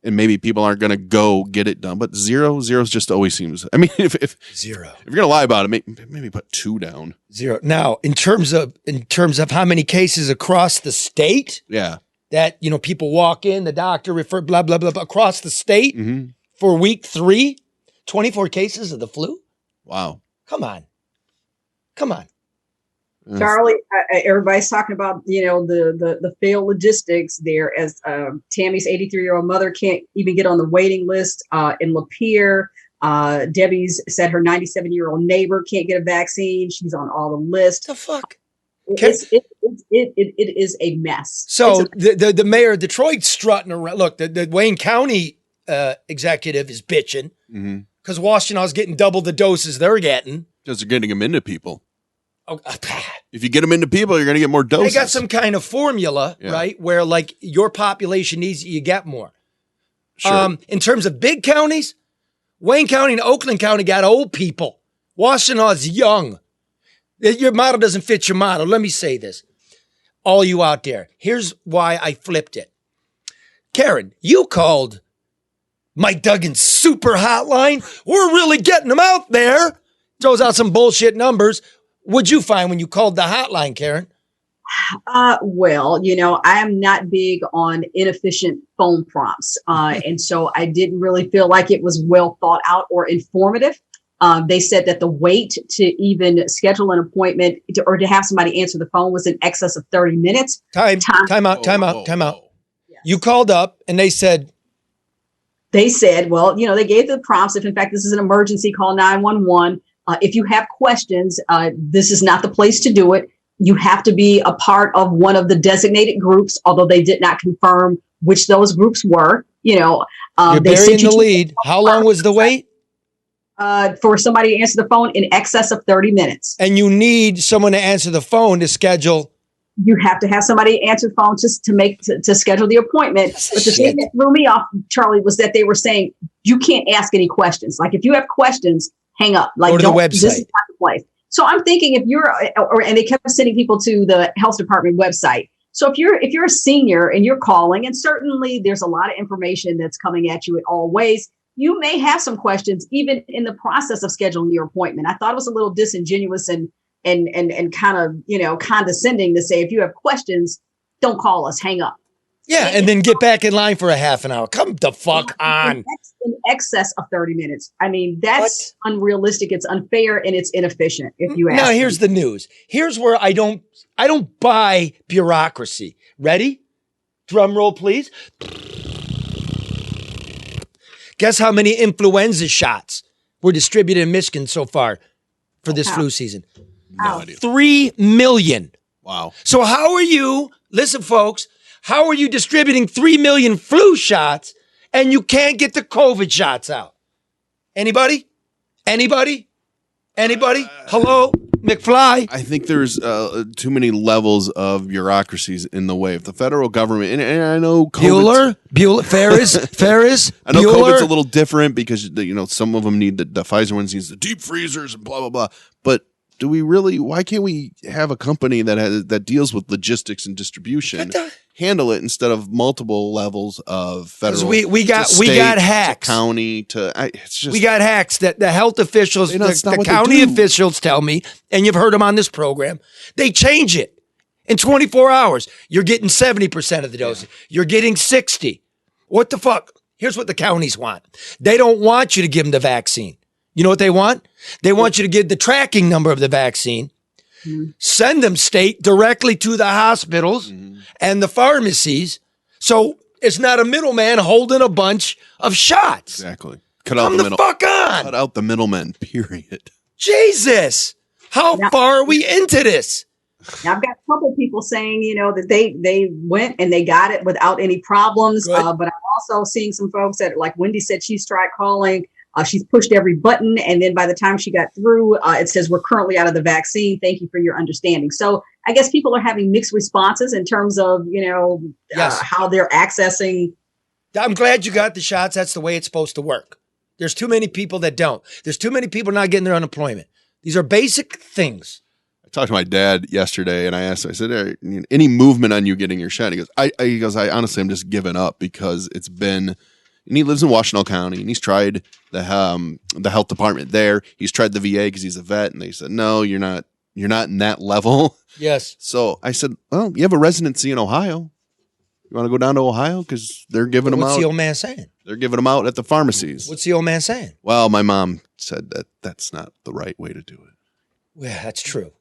And maybe people aren't going to go get it done. But zero's just always seems, if 0. If you're going to lie about it, maybe put 2 down. 0. Now, in terms of how many cases across the state, yeah, that people walk in, the doctor refer, blah blah blah, blah across the state for week 3, 24 cases of the flu. Wow, come on. Charlie, everybody's talking about the failed logistics there, as Tammy's 83-year-old mother can't even get on the waiting list in Lapeer. Debbie's said her 97-year-old neighbor can't get a vaccine. She's on all the lists. The fuck. It is a mess. So the mayor of Detroit strutting around. Look, the Wayne County executive is bitching because Washtenaw getting double the doses they're getting. Because they're getting them into people. Oh, if you get them into people, you're going to get more doses. They got some kind of formula, right, where like your population needs it, you get more. Sure. In terms of big counties, Wayne County and Oakland County got old people. Washtenaw young. Your model doesn't fit your model. Let me say this. All you out there, here's why I flipped it. Karen, you called Mike Duggan's super hotline. We're really getting them out there. Throws out some bullshit numbers. What'd you find when you called the hotline, Karen? Well, I am not big on inefficient phone prompts. And so I didn't really feel like it was well thought out or informative. They said that the wait to even schedule an appointment or to have somebody answer the phone was in excess of 30 minutes. Time out. Yes. You called up and they said, well, they gave the prompts. If in fact this is an emergency, call 911. If you have questions, this is not the place to do it. You have to be a part of one of the designated groups, although they did not confirm which those groups were. You're burying the lead. How long was the wait? For somebody to answer the phone in excess of 30 minutes. And you need someone to answer the phone to schedule. You have to have somebody answer the phone just to schedule the appointment. But the thing that threw me off, Charlie, was that they were saying you can't ask any questions. Like if you have questions, hang up. Like go to the website. This is not the place. So I'm thinking and they kept sending people to the health department website. So if you're a senior and you're calling, and certainly there's a lot of information that's coming at you in all ways, you may have some questions even in the process of scheduling your appointment. I thought it was a little disingenuous and kind of, condescending to say, if you have questions, don't call us, hang up. Yeah, and then get back in line for a half an hour. Come the fuck on. In excess of 30 minutes. I mean, that's unrealistic. It's unfair and it's inefficient. If you ask. Now here's the news. Here's where I don't buy bureaucracy. Ready? Drum roll, please. Guess how many influenza shots were distributed in Michigan so far for this flu season? No idea. 3 million. Wow. So how are you, listen folks, how are you distributing 3 million flu shots and you can't get the COVID shots out? Anybody? Hello? McFly? I think there's too many levels of bureaucracies in the way. If the federal government, and I know Bueller, Ferris, I know COVID's a little different because, some of them need the Pfizer ones needs the deep freezers and blah, blah, blah. But why can't we have a company that deals with logistics and distribution handle it instead of multiple levels of federal? We got hacks. To county we got hacks that the health officials, the county officials tell me, and you've heard them on this program, they change it in 24 hours. You're getting 70% of the doses. Yeah. You're getting 60. What the fuck? Here's what the counties want. They don't want you to give them the vaccine. You know what they want? They want you to give the tracking number of the vaccine, send them state directly to the hospitals and the pharmacies. So it's not a middleman holding a bunch of shots. Exactly. Cut out the fuck on. Cut out the middlemen, period. Jesus. How far are we into this? Now, I've got a couple of people saying, that they went and they got it without any problems. But I'm also seeing some folks that, like Wendy said, she's tried calling. She's pushed every button, and then by the time she got through, it says, we're currently out of the vaccine. Thank you for your understanding. So I guess people are having mixed responses in terms of, how they're accessing. I'm glad you got the shots. That's the way it's supposed to work. There's too many people that don't. There's too many people not getting their unemployment. These are basic things. I talked to my dad yesterday, and I asked him, I said, any movement on you getting your shot? He goes, I honestly, I'm just giving up because it's been... And he lives in Washtenaw County, and he's tried the health department there. He's tried the VA because he's a vet, and they said, no, you're not in that level. Yes. So I said, well, you have a residency in Ohio. You want to go down to Ohio? Because they're giving them out. What's the old man saying? They're giving them out at the pharmacies. What's the old man saying? Well, my mom said that's not the right way to do it. Well, that's true.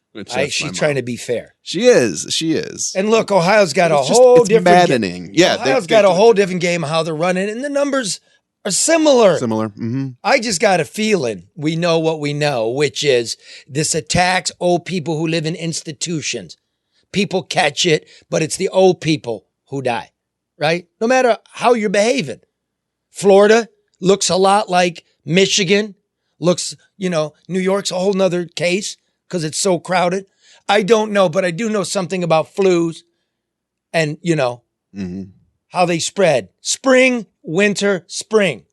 She's trying to be fair. She is. And look, Ohio's got a whole different maddening. Yeah, Ohio's got a whole different game of how they're running, and the numbers are similar. Mm-hmm. I just got a feeling we know what we know, which is this attacks old people who live in institutions. People catch it, but it's the old people who die, right? No matter how you're behaving. Florida looks a lot like Michigan. New York's a whole nother case. Because it's so crowded. I don't know, but I do know something about flus and, how they spread. Spring, winter, spring.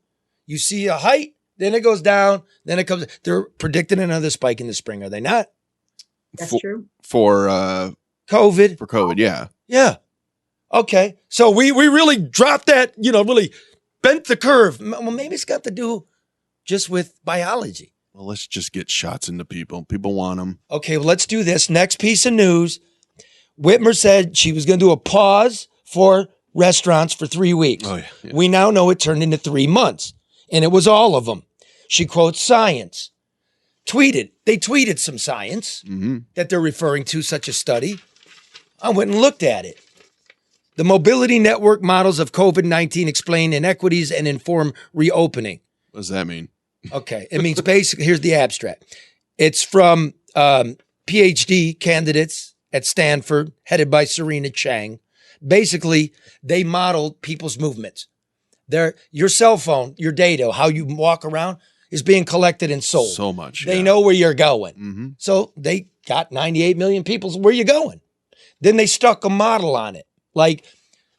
You see a height, then it goes down, then it comes. They're predicting another spike in the spring, are they not? That's true. For COVID. For COVID, yeah. Yeah. Okay. So we really dropped that, really bent the curve. Well, maybe it's got to do just with biology. Well, let's just get shots into people. People want them. Okay, well, let's do this. Next piece of news. Whitmer said she was going to do a pause for restaurants for 3 weeks. Oh, yeah. We now know it turned into 3 months, and it was all of them. She quotes science. They tweeted some science that they're referring to, such a study. I went and looked at it. The mobility network models of COVID-19 explain inequities and inform reopening. What does that mean? Okay. It means basically, here's the abstract. It's from PhD candidates at Stanford, headed by Serena Chang. Basically, they modeled people's movements. Your cell phone, your data, how you walk around is being collected and sold. So much. They know where you're going. So they got 98 million people. Where you going? Then they stuck a model on it, like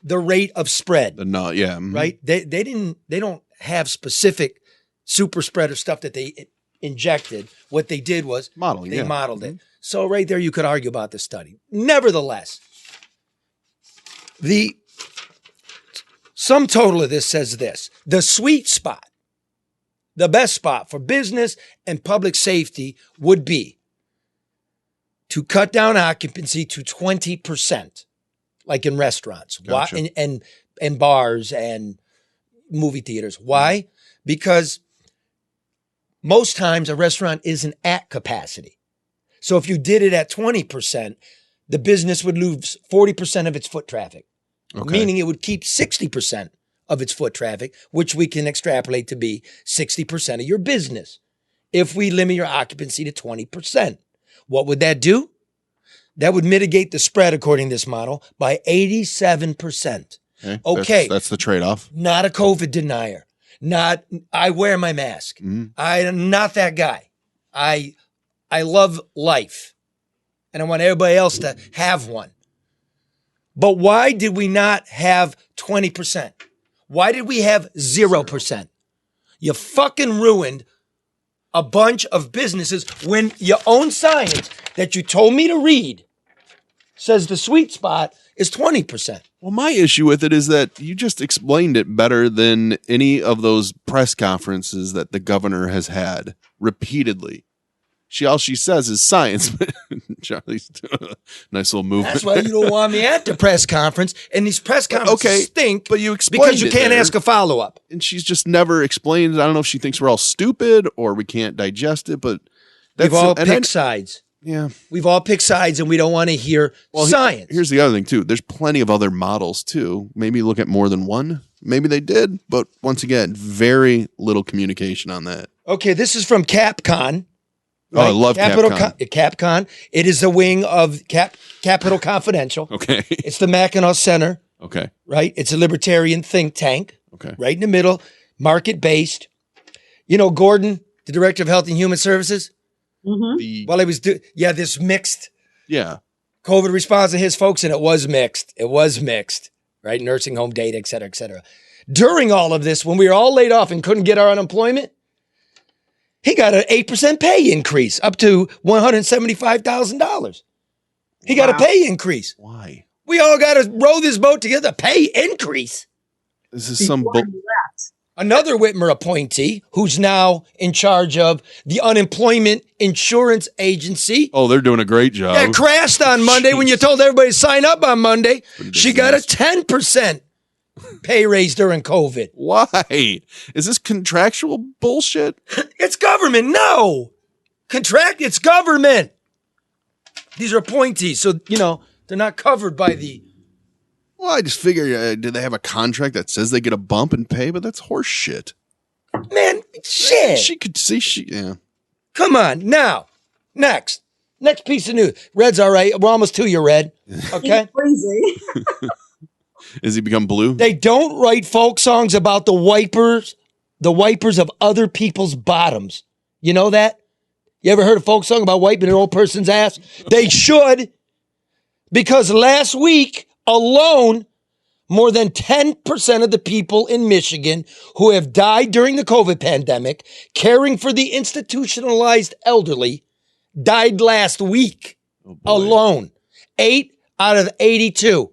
the rate of spread. Right? They don't have specific super spreader stuff that they injected. What they did was they modeled it. So right there, you could argue about the study. Nevertheless, the sum total of this says this: the sweet spot, the best spot for business and public safety would be to cut down occupancy to 20%, like in restaurants. Gotcha. Why? And bars and movie theaters. Why? Because most times a restaurant isn't at capacity. So if you did it at 20%, the business would lose 40% of its foot traffic, meaning it would keep 60% of its foot traffic, which we can extrapolate to be 60% of your business. If we limit your occupancy to 20%, what would that do? That would mitigate the spread, according to this model, by 87%. Okay. That's the trade-off. Not a COVID denier. Not, I wear my mask. I'm not that guy. I love life. And I want everybody else to have one. But why did we not have 20%? Why did we have 0%? You fucking ruined a bunch of businesses when your own science that you told me to read says the sweet spot is 20%. Well, my issue with it is that you just explained it better than any of those press conferences that the governor has had repeatedly. All she says is science, but Charlie's doing a nice little movement. That's why you don't want me at the press conference, and these press conferences stink. But you explained because you can't ask a follow-up. And she's just never explained it. I don't know if she thinks we're all stupid or we can't digest it, but we've all picked sides. Yeah. We've all picked sides, and we don't want to hear science. Here's the other thing, too. There's plenty of other models, too. Maybe look at more than one. Maybe they did, but once again, very little communication on that. Okay, this is from CapCon. Right? Oh, I love CapCon. CapCon. It is a wing of Capital Confidential. Okay. It's the Mackinac Center. Okay. Right? It's a libertarian think tank. Okay. Right in the middle, market-based. You know, Gordon, the Director of Health and Human Services? Well, it was, this mixed COVID response to his folks, and it was mixed. It was mixed, right? Nursing home data, et cetera, et cetera. During all of this, when we were all laid off and couldn't get our unemployment, he got an 8% pay increase up to $175,000. He got a pay increase. Why? We all got to row this boat together. Pay increase. This is some Another Whitmer appointee who's now in charge of the Unemployment Insurance Agency. Oh, they're doing a great job. That crashed on Monday when you told everybody to sign up on Monday. She got a 10% pay raise during COVID. Why? Is this contractual bullshit? It's government. No. It's government. These are appointees. So, they're not covered by the... Well, I just figure, do they have a contract that says they get a bump in pay? But that's horse shit. Man, shit. She could see, Come on. Now, next piece of news. Red's all right. We're almost to you, Red. Okay? He's crazy. Has he become blue? They don't write folk songs about the wipers of other people's bottoms. You know that? You ever heard a folk song about wiping an old person's ass? They should. Because last week alone, more than 10% of the people in Michigan who have died during the COVID pandemic caring for the institutionalized elderly died last week alone. 8 out of 82.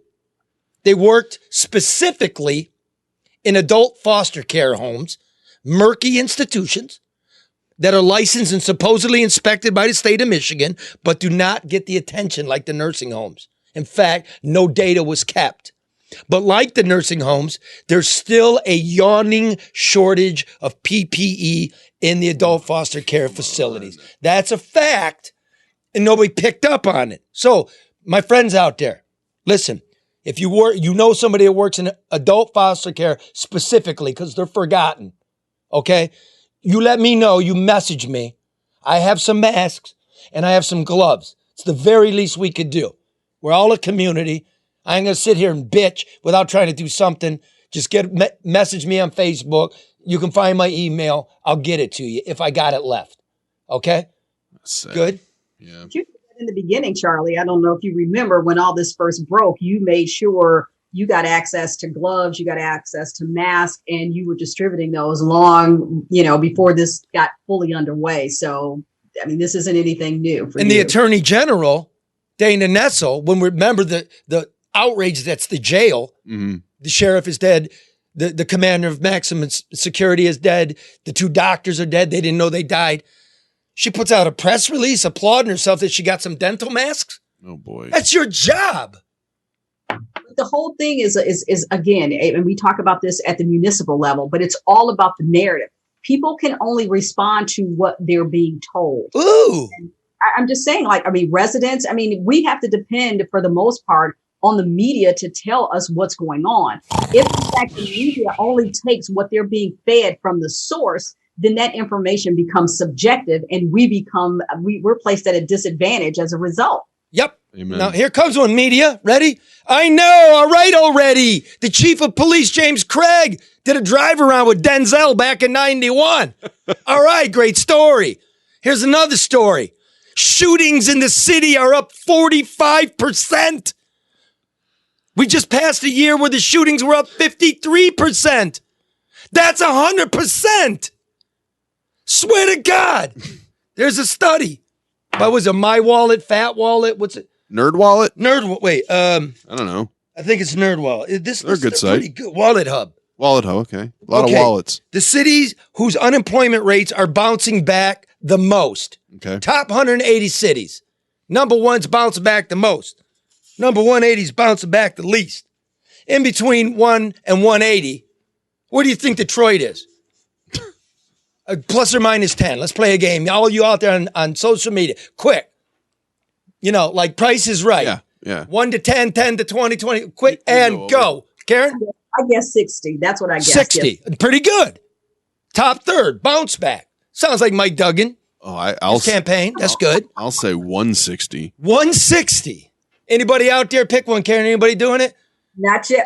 They worked specifically in adult foster care homes, murky institutions that are licensed and supposedly inspected by the state of Michigan, but do not get the attention like the nursing homes In fact, no data was kept. But like the nursing homes, there's still a yawning shortage of PPE in the adult foster care facilities. That's a fact, and nobody picked up on it. So, my friends out there, listen, if you know somebody that works in adult foster care specifically, because they're forgotten, okay? You let me know, you message me. I have some masks and I have some gloves. It's the very least we could do. We're all a community. I ain't going to sit here and bitch without trying to do something. Just message me on Facebook. You can find my email. I'll get it to you if I got it left. Okay? Good? Yeah. In the beginning, Charlie, I don't know if you remember when all this first broke, you made sure you got access to gloves, you got access to masks, and you were distributing those long, before this got fully underway. So, I mean, this isn't anything new for you. And the Attorney General, Dana Nessel, when we remember the outrage that's the jail, the sheriff is dead, the commander of maximum security is dead, the 2 doctors are dead, they didn't know they died. She puts out a press release applauding herself that she got some dental masks. Oh boy. That's your job. The whole thing is again, and we talk about this at the municipal level, but it's all about the narrative. People can only respond to what they're being told. Ooh. And I'm just saying, residents, we have to depend for the most part on the media to tell us what's going on. If in fact the media only takes what they're being fed from the source, then that information becomes subjective and we're placed at a disadvantage as a result. Yep. Amen. Now here comes one, media. Ready? I know. All right already. The chief of police, James Craig, did a drive around with Denzel back in 91. All right. Great story. Here's another story. Shootings in the city are up 45%. We just passed a year where the shootings were up 53%. That's 100%. Swear to God. There's a study. What was it? My Wallet, Fat Wallet? What's it? Nerd Wallet? Wait. I don't know. I think it's Nerd Wallet. They're a good site. Pretty good. Wallet Hub. Wallet Hub, okay. A lot of wallets. The cities whose unemployment rates are bouncing back the most. Okay. Top 180 cities. Number 1's bouncing back the most. Number 180's bouncing back the least. In between 1 and 180, where do you think Detroit is? Plus or minus 10. Let's play a game. All you out there on social media. Quick. Like Price is Right. Yeah. 1 to 10, 10 to 20, 20. Quick and go. Karen? I guess 60. That's what I guess. 60. Yes. Pretty good. Top third. Bounce back. Sounds like Mike Duggan. Oh, I'll campaign. That's good. I'll say 160. 160. Anybody out there pick one, Karen? Anybody doing it? Not yet.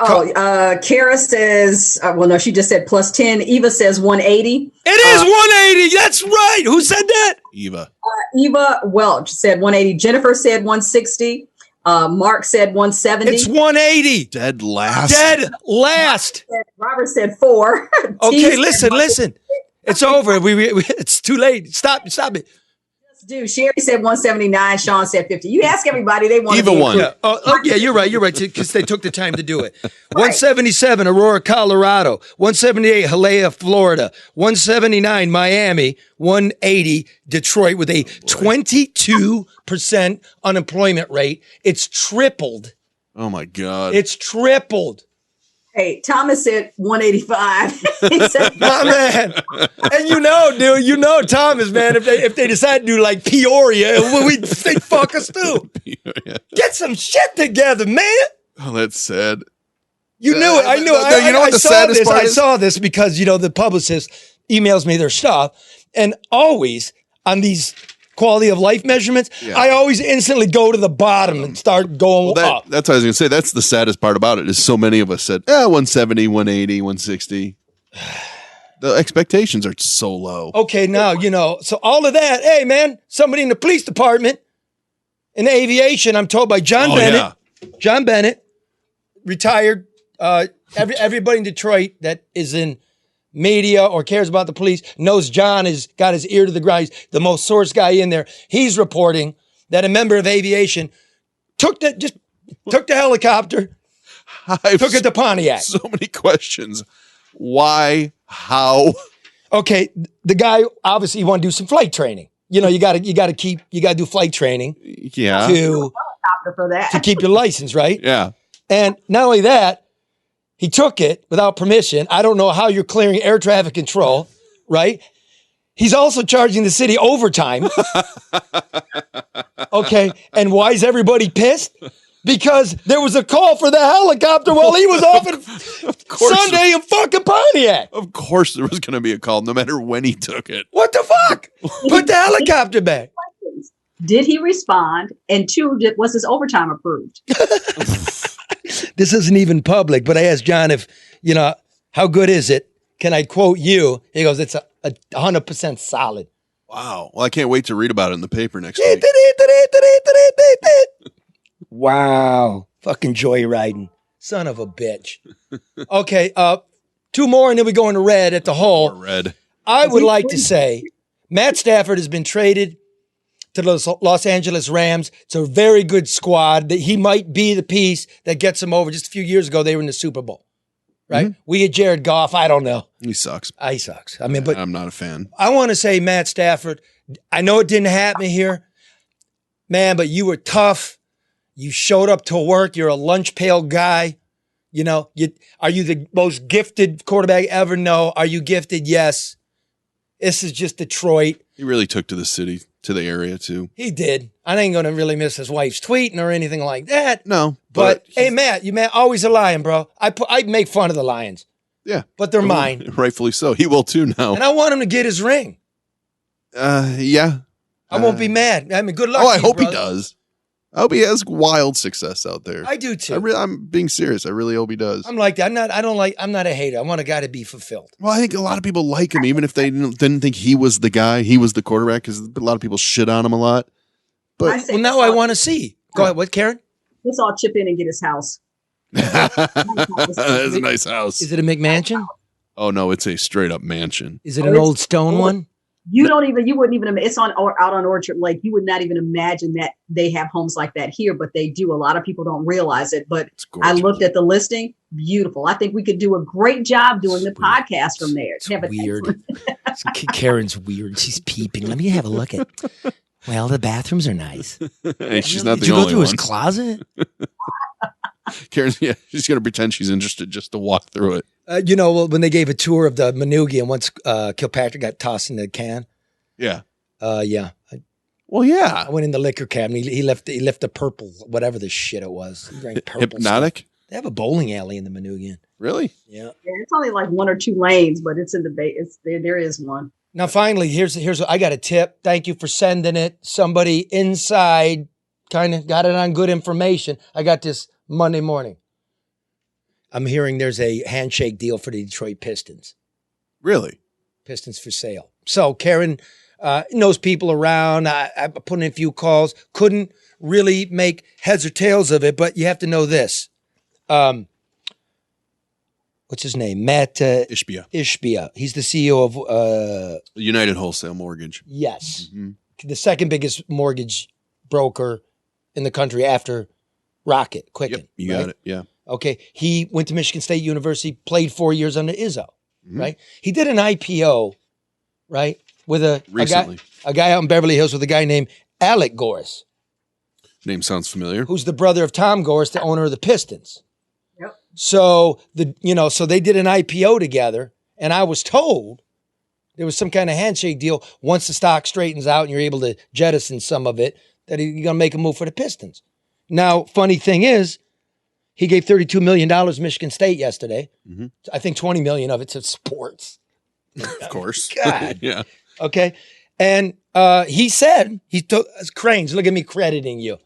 Kara says, she just said plus 10. Eva says 180. It is 180. That's right. Who said that? Eva. Eva Welch said 180. Jennifer said 160. Mark said 170. It's 180. Dead last. Robert said 4. Okay, listen. It's over. It's too late. Stop it. Dude, Sherry said 179. Sean said 50. You ask everybody, they want Eva won. Yeah. You're right, because they took the time to do it. 177, Aurora, Colorado. 178, Hialeah, Florida. 179, Miami. 180, Detroit, with a 22% unemployment rate. It's tripled. Oh, my God. It's tripled. Hey, Thomas said 185. He said, my man. And dude, Thomas, man, if they decide to do like Peoria, they fuck us too. Get some shit together, man. Oh, that's sad. You knew it. I knew it. You know what the saddest part is? I saw this because, the publicist emails me their stuff. And always on these quality of life measurements, I always instantly go to the bottom and start going up. That's what I was going to say. That's the saddest part about it is so many of us said, 170, 180, 160. The expectations are so low. Okay, now, so all of that, hey, man, somebody in the police department, in aviation, I'm told by John Bennett. Yeah. John Bennett, retired. Everybody in Detroit that is in media or cares about the police knows John has got his ear to the ground. He's the most source guy in there. He's reporting that a member of aviation took the helicopter, took it to Pontiac. So many questions. Why? How? Okay, the guy obviously want to do some flight training. You got to do flight training. Yeah. To helicopter for that. to keep your license, right? Yeah. And not only that, he took it without permission. I don't know how you're clearing air traffic control, right? He's also charging the city overtime. Okay. And why is everybody pissed? Because there was a call for the helicopter while he was off in Sunday in fucking Pontiac. Of course there was going to be a call no matter when he took it. What the fuck? Put the helicopter back. Did he respond? And two, was his overtime approved? This isn't even public, but I asked John if, how good is it? Can I quote you? He goes, it's a 100% solid. Wow. Well, I can't wait to read about it in the paper next week. Wow. Fucking joyriding. Son of a bitch. Okay, two more and then we go into red at the hole. Red. I would like to say Matt Stafford has been traded to the Los Angeles Rams. It's a very good squad. That he might be the piece that gets them over. Just a few years ago, they were in the Super Bowl, right? Mm-hmm. We had Jared Goff. I don't know. He sucks. He sucks. But I'm not a fan. I want to say Matt Stafford. I know it didn't happen here, man, but you were tough. You showed up to work. You're a lunch pail guy. Are you the most gifted quarterback ever? No. Are you gifted? Yes. This is just Detroit. He really took to the city, to the area too. He did. I ain't going to really miss his wife's tweeting or anything like that. No. But hey, Matt, always a lion, bro. I make fun of the Lions. Yeah. But they're mine. Rightfully so. He will too now. And I want him to get his ring. Yeah. I won't be mad. I mean, good luck. I hope he does. I hope he has wild success out there. I do too. I'm being serious. I really hope he does. I'm like that. I'm not a hater. I want a guy to be fulfilled. Well, I think a lot of people like him, even if they didn't think he was the guy, he was the quarterback, because a lot of people shit on him a lot. But now I want to see. Go ahead. What, Karen? Let's all chip in and get his house. That's a nice house. Is it a McMansion? Oh no, it's a straight up mansion. Is it an old stone one? You wouldn't even, it's out on Orchard Lake. You would not even imagine that they have homes like that here, but they do. A lot of people don't realize it, but I looked at the listing. Beautiful. I think we could do a great job doing the podcast from there. It's weird. Karen's weird. She's peeping. Let me have a look at. Well, the bathrooms are nice. Hey, she's not Did the you only go through one. his closet? Karen's, she's going to pretend she's interested just to walk through it. When they gave a tour of the Manugian, once Kilpatrick got tossed in the can. Yeah. Yeah. Well, yeah. I went in the liquor cabinet. He left the purple, whatever the shit it was. He drank purple. Hypnotic? Stuff. They have a bowling alley in the Manugian. Really? Yeah. It's only like one or two lanes, but it's in the bay. There is one. Now, finally, here's what I got a tip. Thank you for sending it. Somebody inside kind of got it on good information. I got this Monday morning. I'm hearing there's a handshake deal for the Detroit Pistons. Really? Pistons for sale. So Karen knows people around. I put in a few calls. Couldn't really make heads or tails of it, but you have to know this. What's his name? Matt Ishbia. Ishbia. He's the CEO of United Wholesale Mortgage. Yes. Mm-hmm. The second biggest mortgage broker in the country after Rocket, Quicken. Yep, you got it. Yeah. Okay. He went to Michigan State University, played 4 years under Izzo, right? He did an IPO, right? With a guy out in Beverly Hills with a guy named Alec Goris. Name sounds familiar. Who's the brother of Tom Goris, the owner of the Pistons. Yep. So so they did an IPO together, and I was told there was some kind of handshake deal. Once the stock straightens out and you're able to jettison some of it, that you're going to make a move for the Pistons. Now, funny thing is, he gave $32 million to Michigan State yesterday. Mm-hmm. I think $20 million of it to sports. Of course. God. Yeah. Okay. And he said, Cranes, look at me crediting you.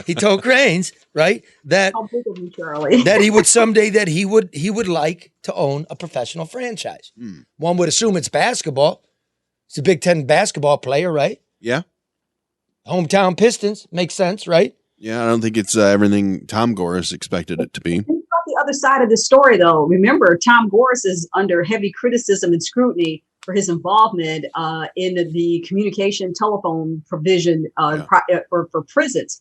He told Cranes, right, that he would someday he would like to own a professional franchise. One would assume it's basketball. He's a Big Ten basketball player, right? Yeah. Hometown Pistons makes sense, right? Yeah, I don't think it's everything Tom Goris expected it to be. Think about the other side of the story, though. Remember, Tom Goris is under heavy criticism and scrutiny for his involvement in the communication telephone provision for prisons,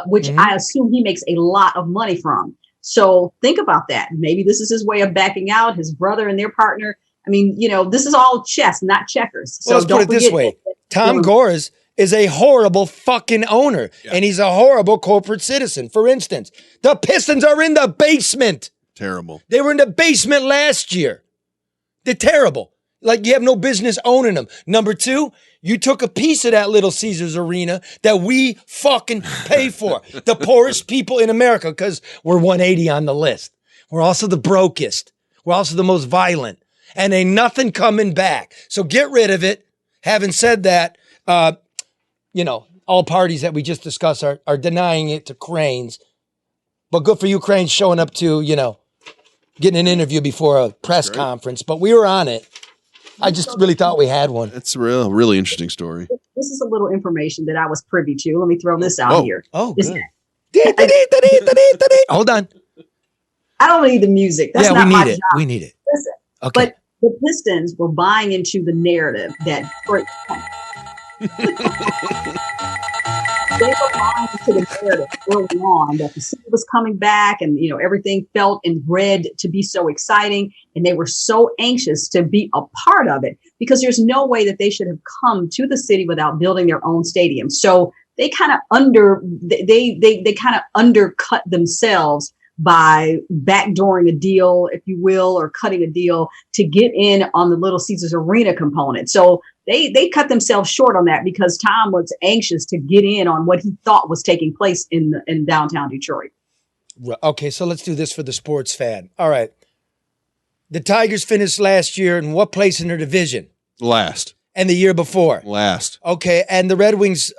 which I assume he makes a lot of money from. So think about that. Maybe this is his way of backing out his brother and their partner. I mean, this is all chess, not checkers. So let's put it this way. Tom Goris is a horrible fucking owner, and he's a horrible corporate citizen. For instance, the Pistons are in the basement. Terrible. They were in the basement last year. They're terrible. Like, you have no business owning them. Number two, you took a piece of that Little Caesars arena that we fucking pay for. The poorest people in America, because we're 180 on the list. We're also the brokest. We're also the most violent. And ain't nothing coming back. So get rid of it. Having said that, all parties that we just discussed are denying it to Cranes. But good for you, Cranes, showing up to, getting an interview before a press conference. But we were on it. I just really thought we had one. It's a really interesting story. This is a little information that I was privy to. Let me throw this out here. Oh, good. Hold on. I don't need the music. That's not my job. We need it. Listen, okay. But the Pistons were buying into the narrative that they were buying into the narrative early on that the city was coming back, and everything felt and read to be so exciting, and they were so anxious to be a part of it because there's no way that they should have come to the city without building their own stadium. So they kind of undercut themselves by backdooring a deal, if you will, or cutting a deal to get in on the Little Caesars Arena component. So they cut themselves short on that because Tom was anxious to get in on what he thought was taking place in downtown Detroit. Okay, so let's do this for the sports fan. All right. The Tigers finished last year in what place in their division? Last. And the year before? Last. Okay, and the Red Wings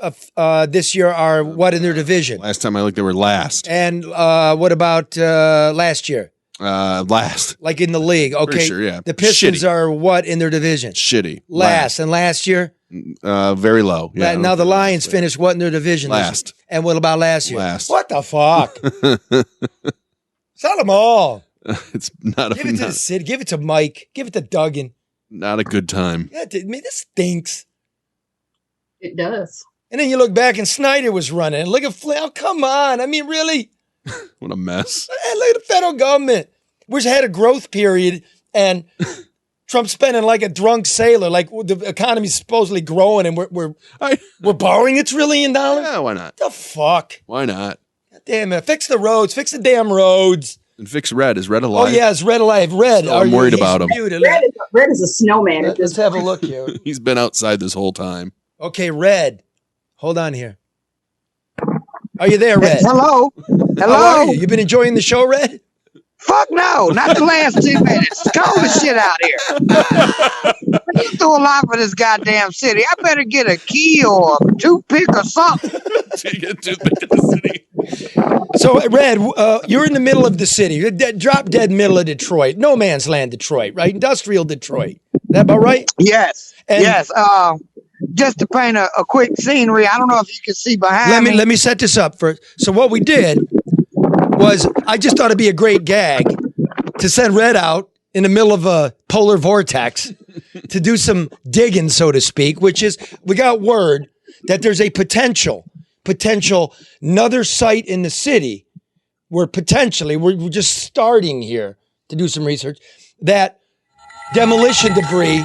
this year are what in their division? Last time I looked, they were last. And what about last year? Last. Like in the league. Okay. Pretty sure, yeah. The Pistons are what in their division? Shitty. Last. And last year? Very low. Yeah, now the Lions finished what in their division? Last. And what about last year? Last. What the fuck? Sell them all. It's not Give it to the city. Give it to Mike. Give it to Duggan. Not a good time. Yeah, this stinks. It does. And then you look back and Snyder was running. And look at Flynn. Oh, come on. I mean, really? What a mess. Hey, look at the federal government. We just had a growth period and Trump's spending like a drunk sailor. Like the economy's supposedly growing and we're borrowing $1 trillion. Yeah, why not? The fuck? Why not? God damn it. Fix the roads. Fix the damn roads. And fix Red. Is Red alive? Oh, yeah, it's Red alive. Red. I'm worried about him. Red is a snowman. Let's have a look here. He's been outside this whole time. Okay, Red. Hold on here. Are you there, Red? Hello. How are you? You been enjoying the show, Red? Fuck no, not the last 2 minutes. It's cold as shit out here. You do a lot for this goddamn city. I better get a key or a toothpick or something. Get a toothpick in the city. So, Red, you're in the middle of the city. You're drop dead middle of Detroit. No man's land Detroit, right? Industrial Detroit. Is that about right? Yes. Yes. Just to paint a quick scenery, I don't know if you can see behind me. Let me set this up first. So what we did was I just thought it'd be a great gag to send Red out in the middle of a polar vortex to do some digging, so to speak, which is we got word that there's a potential another site in the city where potentially we're just starting here to do some research that demolition debris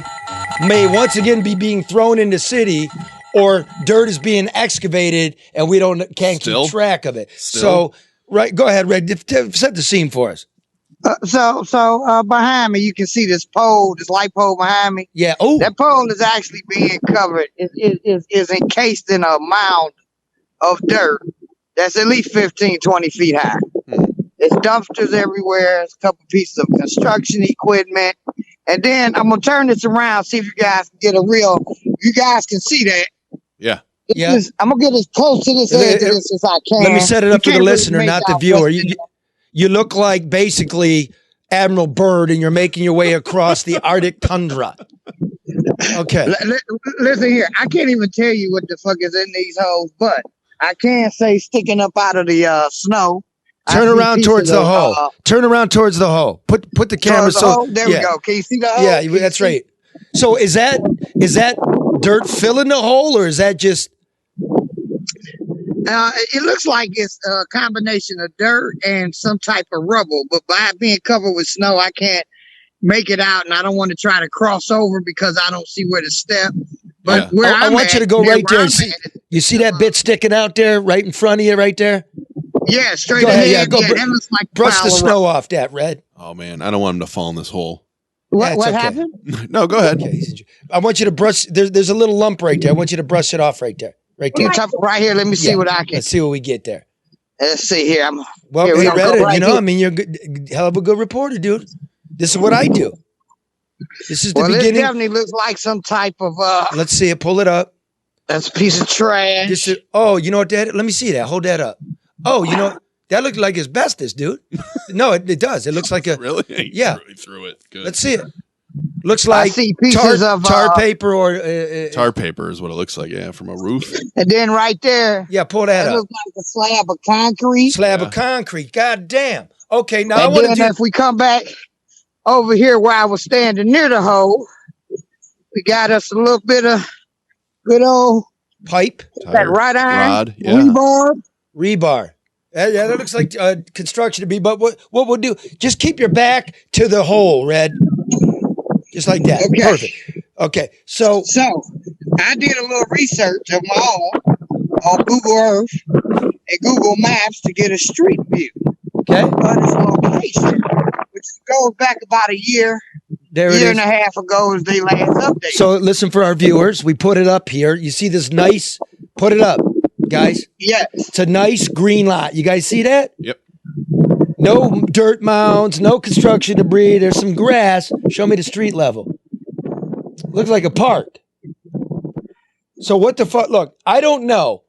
may once again be being thrown in the city or dirt is being excavated and we can't keep track of it. So, right, go ahead, Red. Set the scene for us. So behind me, you can see this pole, this light pole behind me. Yeah. Oh, that pole is actually being covered. Is encased in a mound of dirt that's at least 15, 20 feet high. There's dumpsters everywhere. There's a couple pieces of construction equipment. And then I'm going to turn this around, see if you guys can get you guys can see that. Yeah. Yeah. I'm going to get as close to this edge of this as I can. Let me set it up for the listener, not the viewer. You look like basically Admiral Byrd and you're making your way across the Arctic tundra. Okay. Listen here. I can't even tell you what the fuck is in these holes, but I can say sticking up out of the snow. Turn around towards the hole. Turn around towards the hole. Put the camera There we go. Can you see the hole? Yeah, that's right. So is that dirt filling the hole or is that just it looks like it's a combination of dirt and some type of rubble, but by it being covered with snow, I can't make it out, and I don't want to try to cross over because I don't see where to step. But where I want you to go right there. You see that bit sticking out there, right in front of you, right there? Yeah, straight ahead. Yeah, that looks like brush the snow off that, Red. Oh man, I don't want him to fall in this hole. What happened? No, go ahead. Okay. I want you to brush. There's a little lump right there. I want you to brush it off right there. Right there. Right here. Let me see what I can. Let's see what we get there. Let's see here. Well, hey, Red, I mean, you're good, hell of a good reporter, dude. This is what I do. This is the beginning. This definitely looks like some type of. Let's see it. Pull it up. That's a piece of trash. You know what that? Let me see that. Hold that up. Oh, you know that looks like asbestos, dude. No, it does. It looks like a really. Yeah. Really threw it. Good. Let's see it. Looks like I see pieces of tar paper or tar paper is what it looks like. Yeah, from a roof. And then right there. Yeah, pull that up. Looks like a slab of concrete. Slab of concrete. God damn. Okay, now and I want to if we come back over here where I was standing near the hole, we got us a little bit of good old pipe. That right iron rod. Yeah. Rebar. Yeah, that looks like construction to be. But what we'll do? Just keep your back to the hole, Red. Just like that. Okay. Perfect. Okay. So I did a little research of my own on Google Earth and Google Maps to get a street view. Okay. Of this location, which goes back about a year. Year and a half ago is the last update. So listen for our viewers. We put it up here. You see this nice, put it up, guys. Yes. It's a nice green lot. You guys see that? Yep. No dirt mounds, no construction debris. There's some grass. Show me the street level. Looks like a park. So what the fuck? Look, I don't know.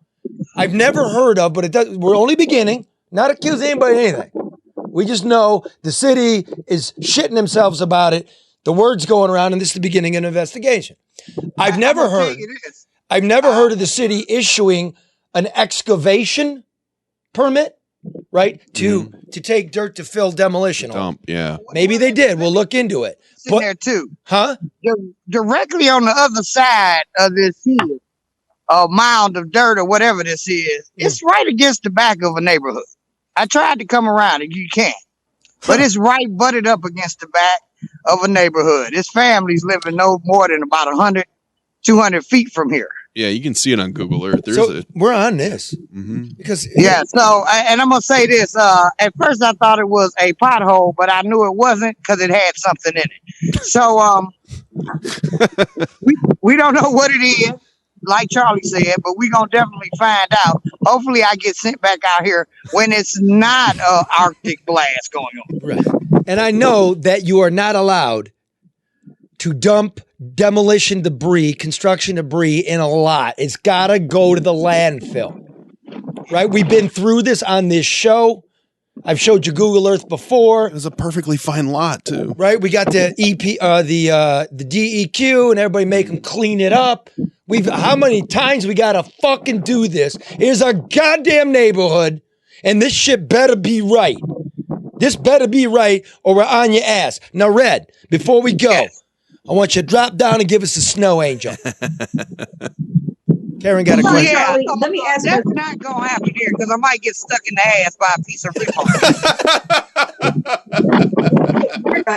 I've never heard of, but it does. We're only beginning. Not accusing anybody of anything. We just know the city is shitting themselves about it. The word's going around, and this is the beginning of an investigation. I've never heard of the city issuing an excavation permit, right? To take dirt to fill demolition. Dump, yeah. Maybe they did. We'll look into it. Sitting there too. Huh? Directly on the other side of this hill, a mound of dirt or whatever this is, it's right against the back of a neighborhood. I tried to come around it. You can't. But it's right butted up against the back of a neighborhood. This family's living no more than about 100, 200 feet from here. Yeah, you can see it on Google Earth. We're on this. Because so, and I'm going to say this. At first, I thought it was a pothole, but I knew it wasn't because it had something in it. So, we don't know what it is, like Charlie said, but we're going to definitely find out. Hopefully, I get sent back out here when it's not an Arctic blast going on. Right. And I know that you are not allowed to dump demolition debris, construction debris in a lot. It's got to go to the landfill, right? We've been through this on this show. I've showed you Google Earth before. It's a perfectly fine lot too, right? We got the the DEQ, and everybody make them clean it up. How many times we got to fucking do this? Here's our goddamn neighborhood, and this shit better be right. This better be right, or we're on your ass. Now, Red, before we go, I want you to drop down and give us a snow angel. Karen got a question. Yeah, let me ask you. That's not going to happen here because I might get stuck in the ass by a piece of rebar.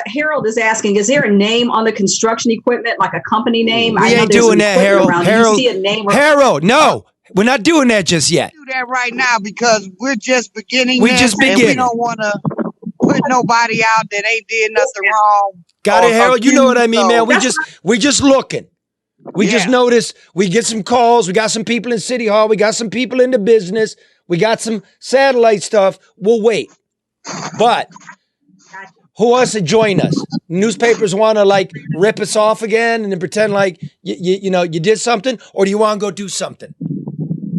Harold is asking, is there a name on the construction equipment, like a company name? We ain't doing that, Harold. Do you see a name Harold, no. We're not doing that just yet. Do that right now because we're just beginning. We don't want to put nobody out that ain't did nothing wrong. Got it, Harold. You know what I mean, man. We just looking. We just noticed. We get some calls. We got some people in City Hall. We got some people in the business. We got some satellite stuff. We'll wait. But who wants to join us? Newspapers want to rip us off again and then pretend like you did something, or do you want to go do something?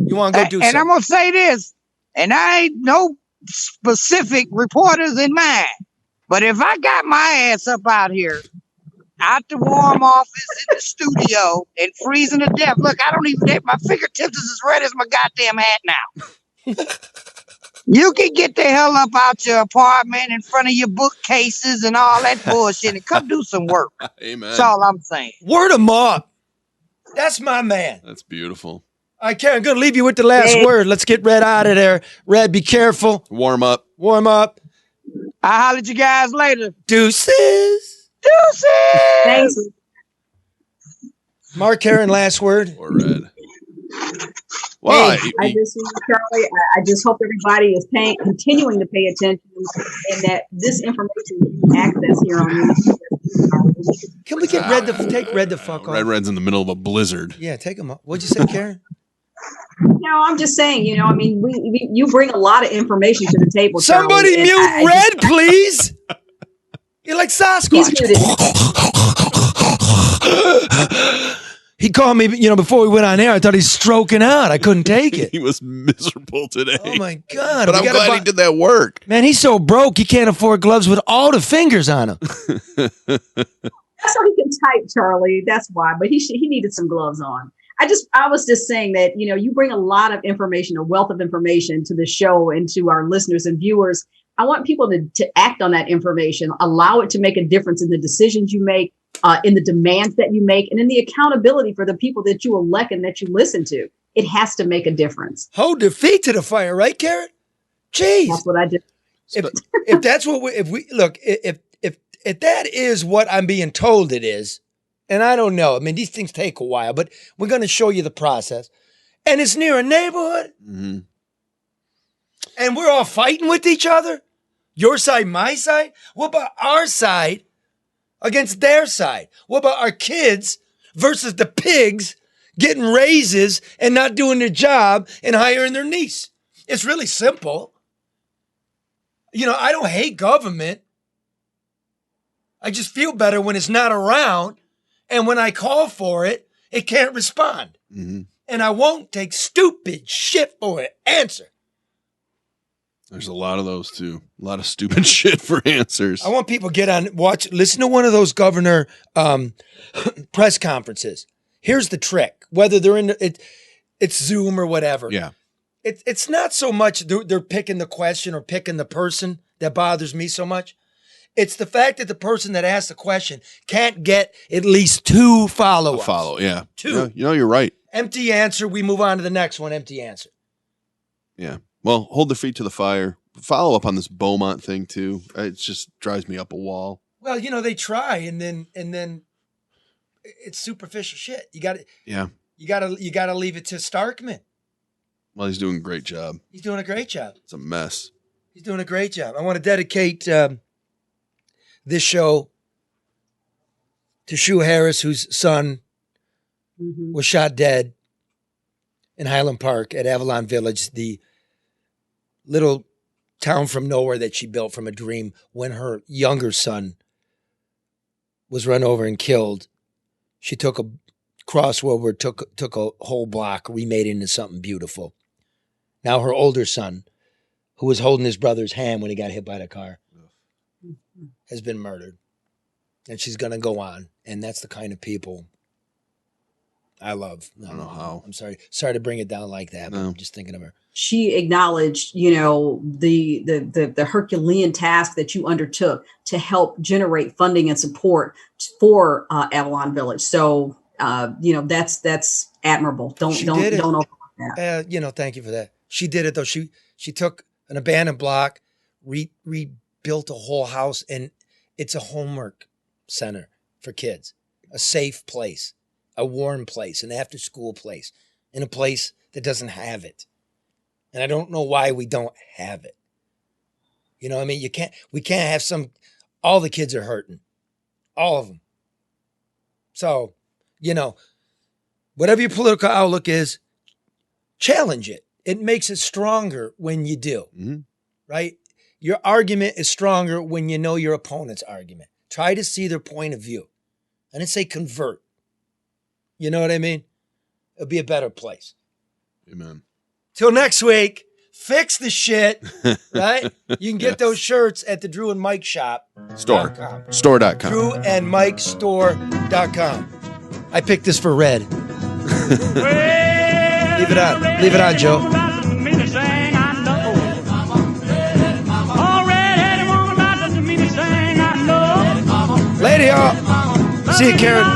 You want to go do something? And I'm gonna say this, and I ain't no specific reporters in mind. But if I got my ass up out here, out the warm office in the studio and freezing to death, look, I don't even have my fingertips is as red as my goddamn hat now. You can get the hell up out your apartment in front of your bookcases and all that bullshit and come do some work. Amen. That's all I'm saying. Word him up. That's my man. That's beautiful. All right, Karen, I'm going to leave you with the last word. Let's get Red out of there. Red, be careful. Warm up. Warm up. I'll holler at you guys later. Deuces. Deuces. Thanks. Mark, Karen, last word. Or red. Well, Hey, I just, Charlie, I just hope everybody is continuing to pay attention, and that this information you can access here on YouTube. Can we get Red to take Red the fuck off? Red's in the middle of a blizzard. Yeah, take him off. What'd you say, Karen? No, I'm just saying, I mean, you bring a lot of information to the table. Somebody Charlie, mute Red, please. You're like Sasquatch. He called me, before we went on air. I thought he's stroking out. I couldn't take it. He was miserable today. Oh, my God. But I'm glad he did that work. Man, he's so broke, he can't afford gloves with all the fingers on them. That's so he can type, Charlie. That's why. But he needed some gloves on. I was just saying that, you bring a lot of information, a wealth of information to the show and to our listeners and viewers. I want people to act on that information, allow it to make a difference in the decisions you make, in the demands that you make, and in the accountability for the people that you elect and that you listen to. It has to make a difference. Hold their feet to the fire, right, Karen? Jeez. That's what I did. If that's what if that is what I'm being told it is, and I don't know. I mean, these things take a while, but we're going to show you the process. And it's near a neighborhood. Mm-hmm. And we're all fighting with each other. Your side, my side. What about our side against their side? What about our kids versus the pigs getting raises and not doing their job and hiring their niece? It's really simple. I don't hate government. I just feel better when it's not around. And when I call for it, it can't respond. Mm-hmm. And I won't take stupid shit for an answer. There's a lot of those too. A lot of stupid shit for answers. I want people to get on, listen to one of those governor press conferences. Here's the trick. Whether they're in it's Zoom or whatever. Yeah. It's not so much they're picking the question or picking the person that bothers me so much. It's the fact that the person that asked the question can't get at least 2 follow-ups. Yeah. 2. Yeah, you're right. Empty answer. We move on to the next one. Empty answer. Yeah. Well, hold their feet to the fire. Follow up on this Beaumont thing too. It just drives me up a wall. Well, they try and then it's superficial shit. You got to leave it to Starkman. Well, he's doing a great job. He's doing a great job. It's a mess. He's doing a great job. I want to dedicate this show to Shu Harris, whose son was shot dead in Highland Park at Avalon Village, the little town from nowhere that she built from a dream when her younger son was run over and killed. She took a crossroad, took a whole block, remade it into something beautiful. Now her older son, who was holding his brother's hand when he got hit by the car, has been murdered. And she's going to go on. And that's the kind of people I love. I don't know how. I'm sorry to bring it down like that, but I'm just thinking of her. She acknowledged, the Herculean task that you undertook to help generate funding and support for Avalon Village. So, that's admirable. Don't overlook that. Thank you for that. She did it though. She took an abandoned block, rebuilt a whole house, and it's a homework center for kids, a safe place, a warm place, an after-school place, in a place that doesn't have it. And I don't know why we don't have it. I mean, we can't have all the kids are hurting. All of them. So, whatever your political outlook is, challenge it. It makes it stronger when you do, right? Your argument is stronger when you know your opponent's argument. Try to see their point of view. I didn't say convert. You know what I mean? It'll be a better place. Amen. Till next week, fix the shit, right? You can get those shirts at the Drew and Mike shop. Store.com. DrewandMikeStore.com. I picked this for red. Leave it on. Leave it on, Joe. Later, y'all. See you, Karen.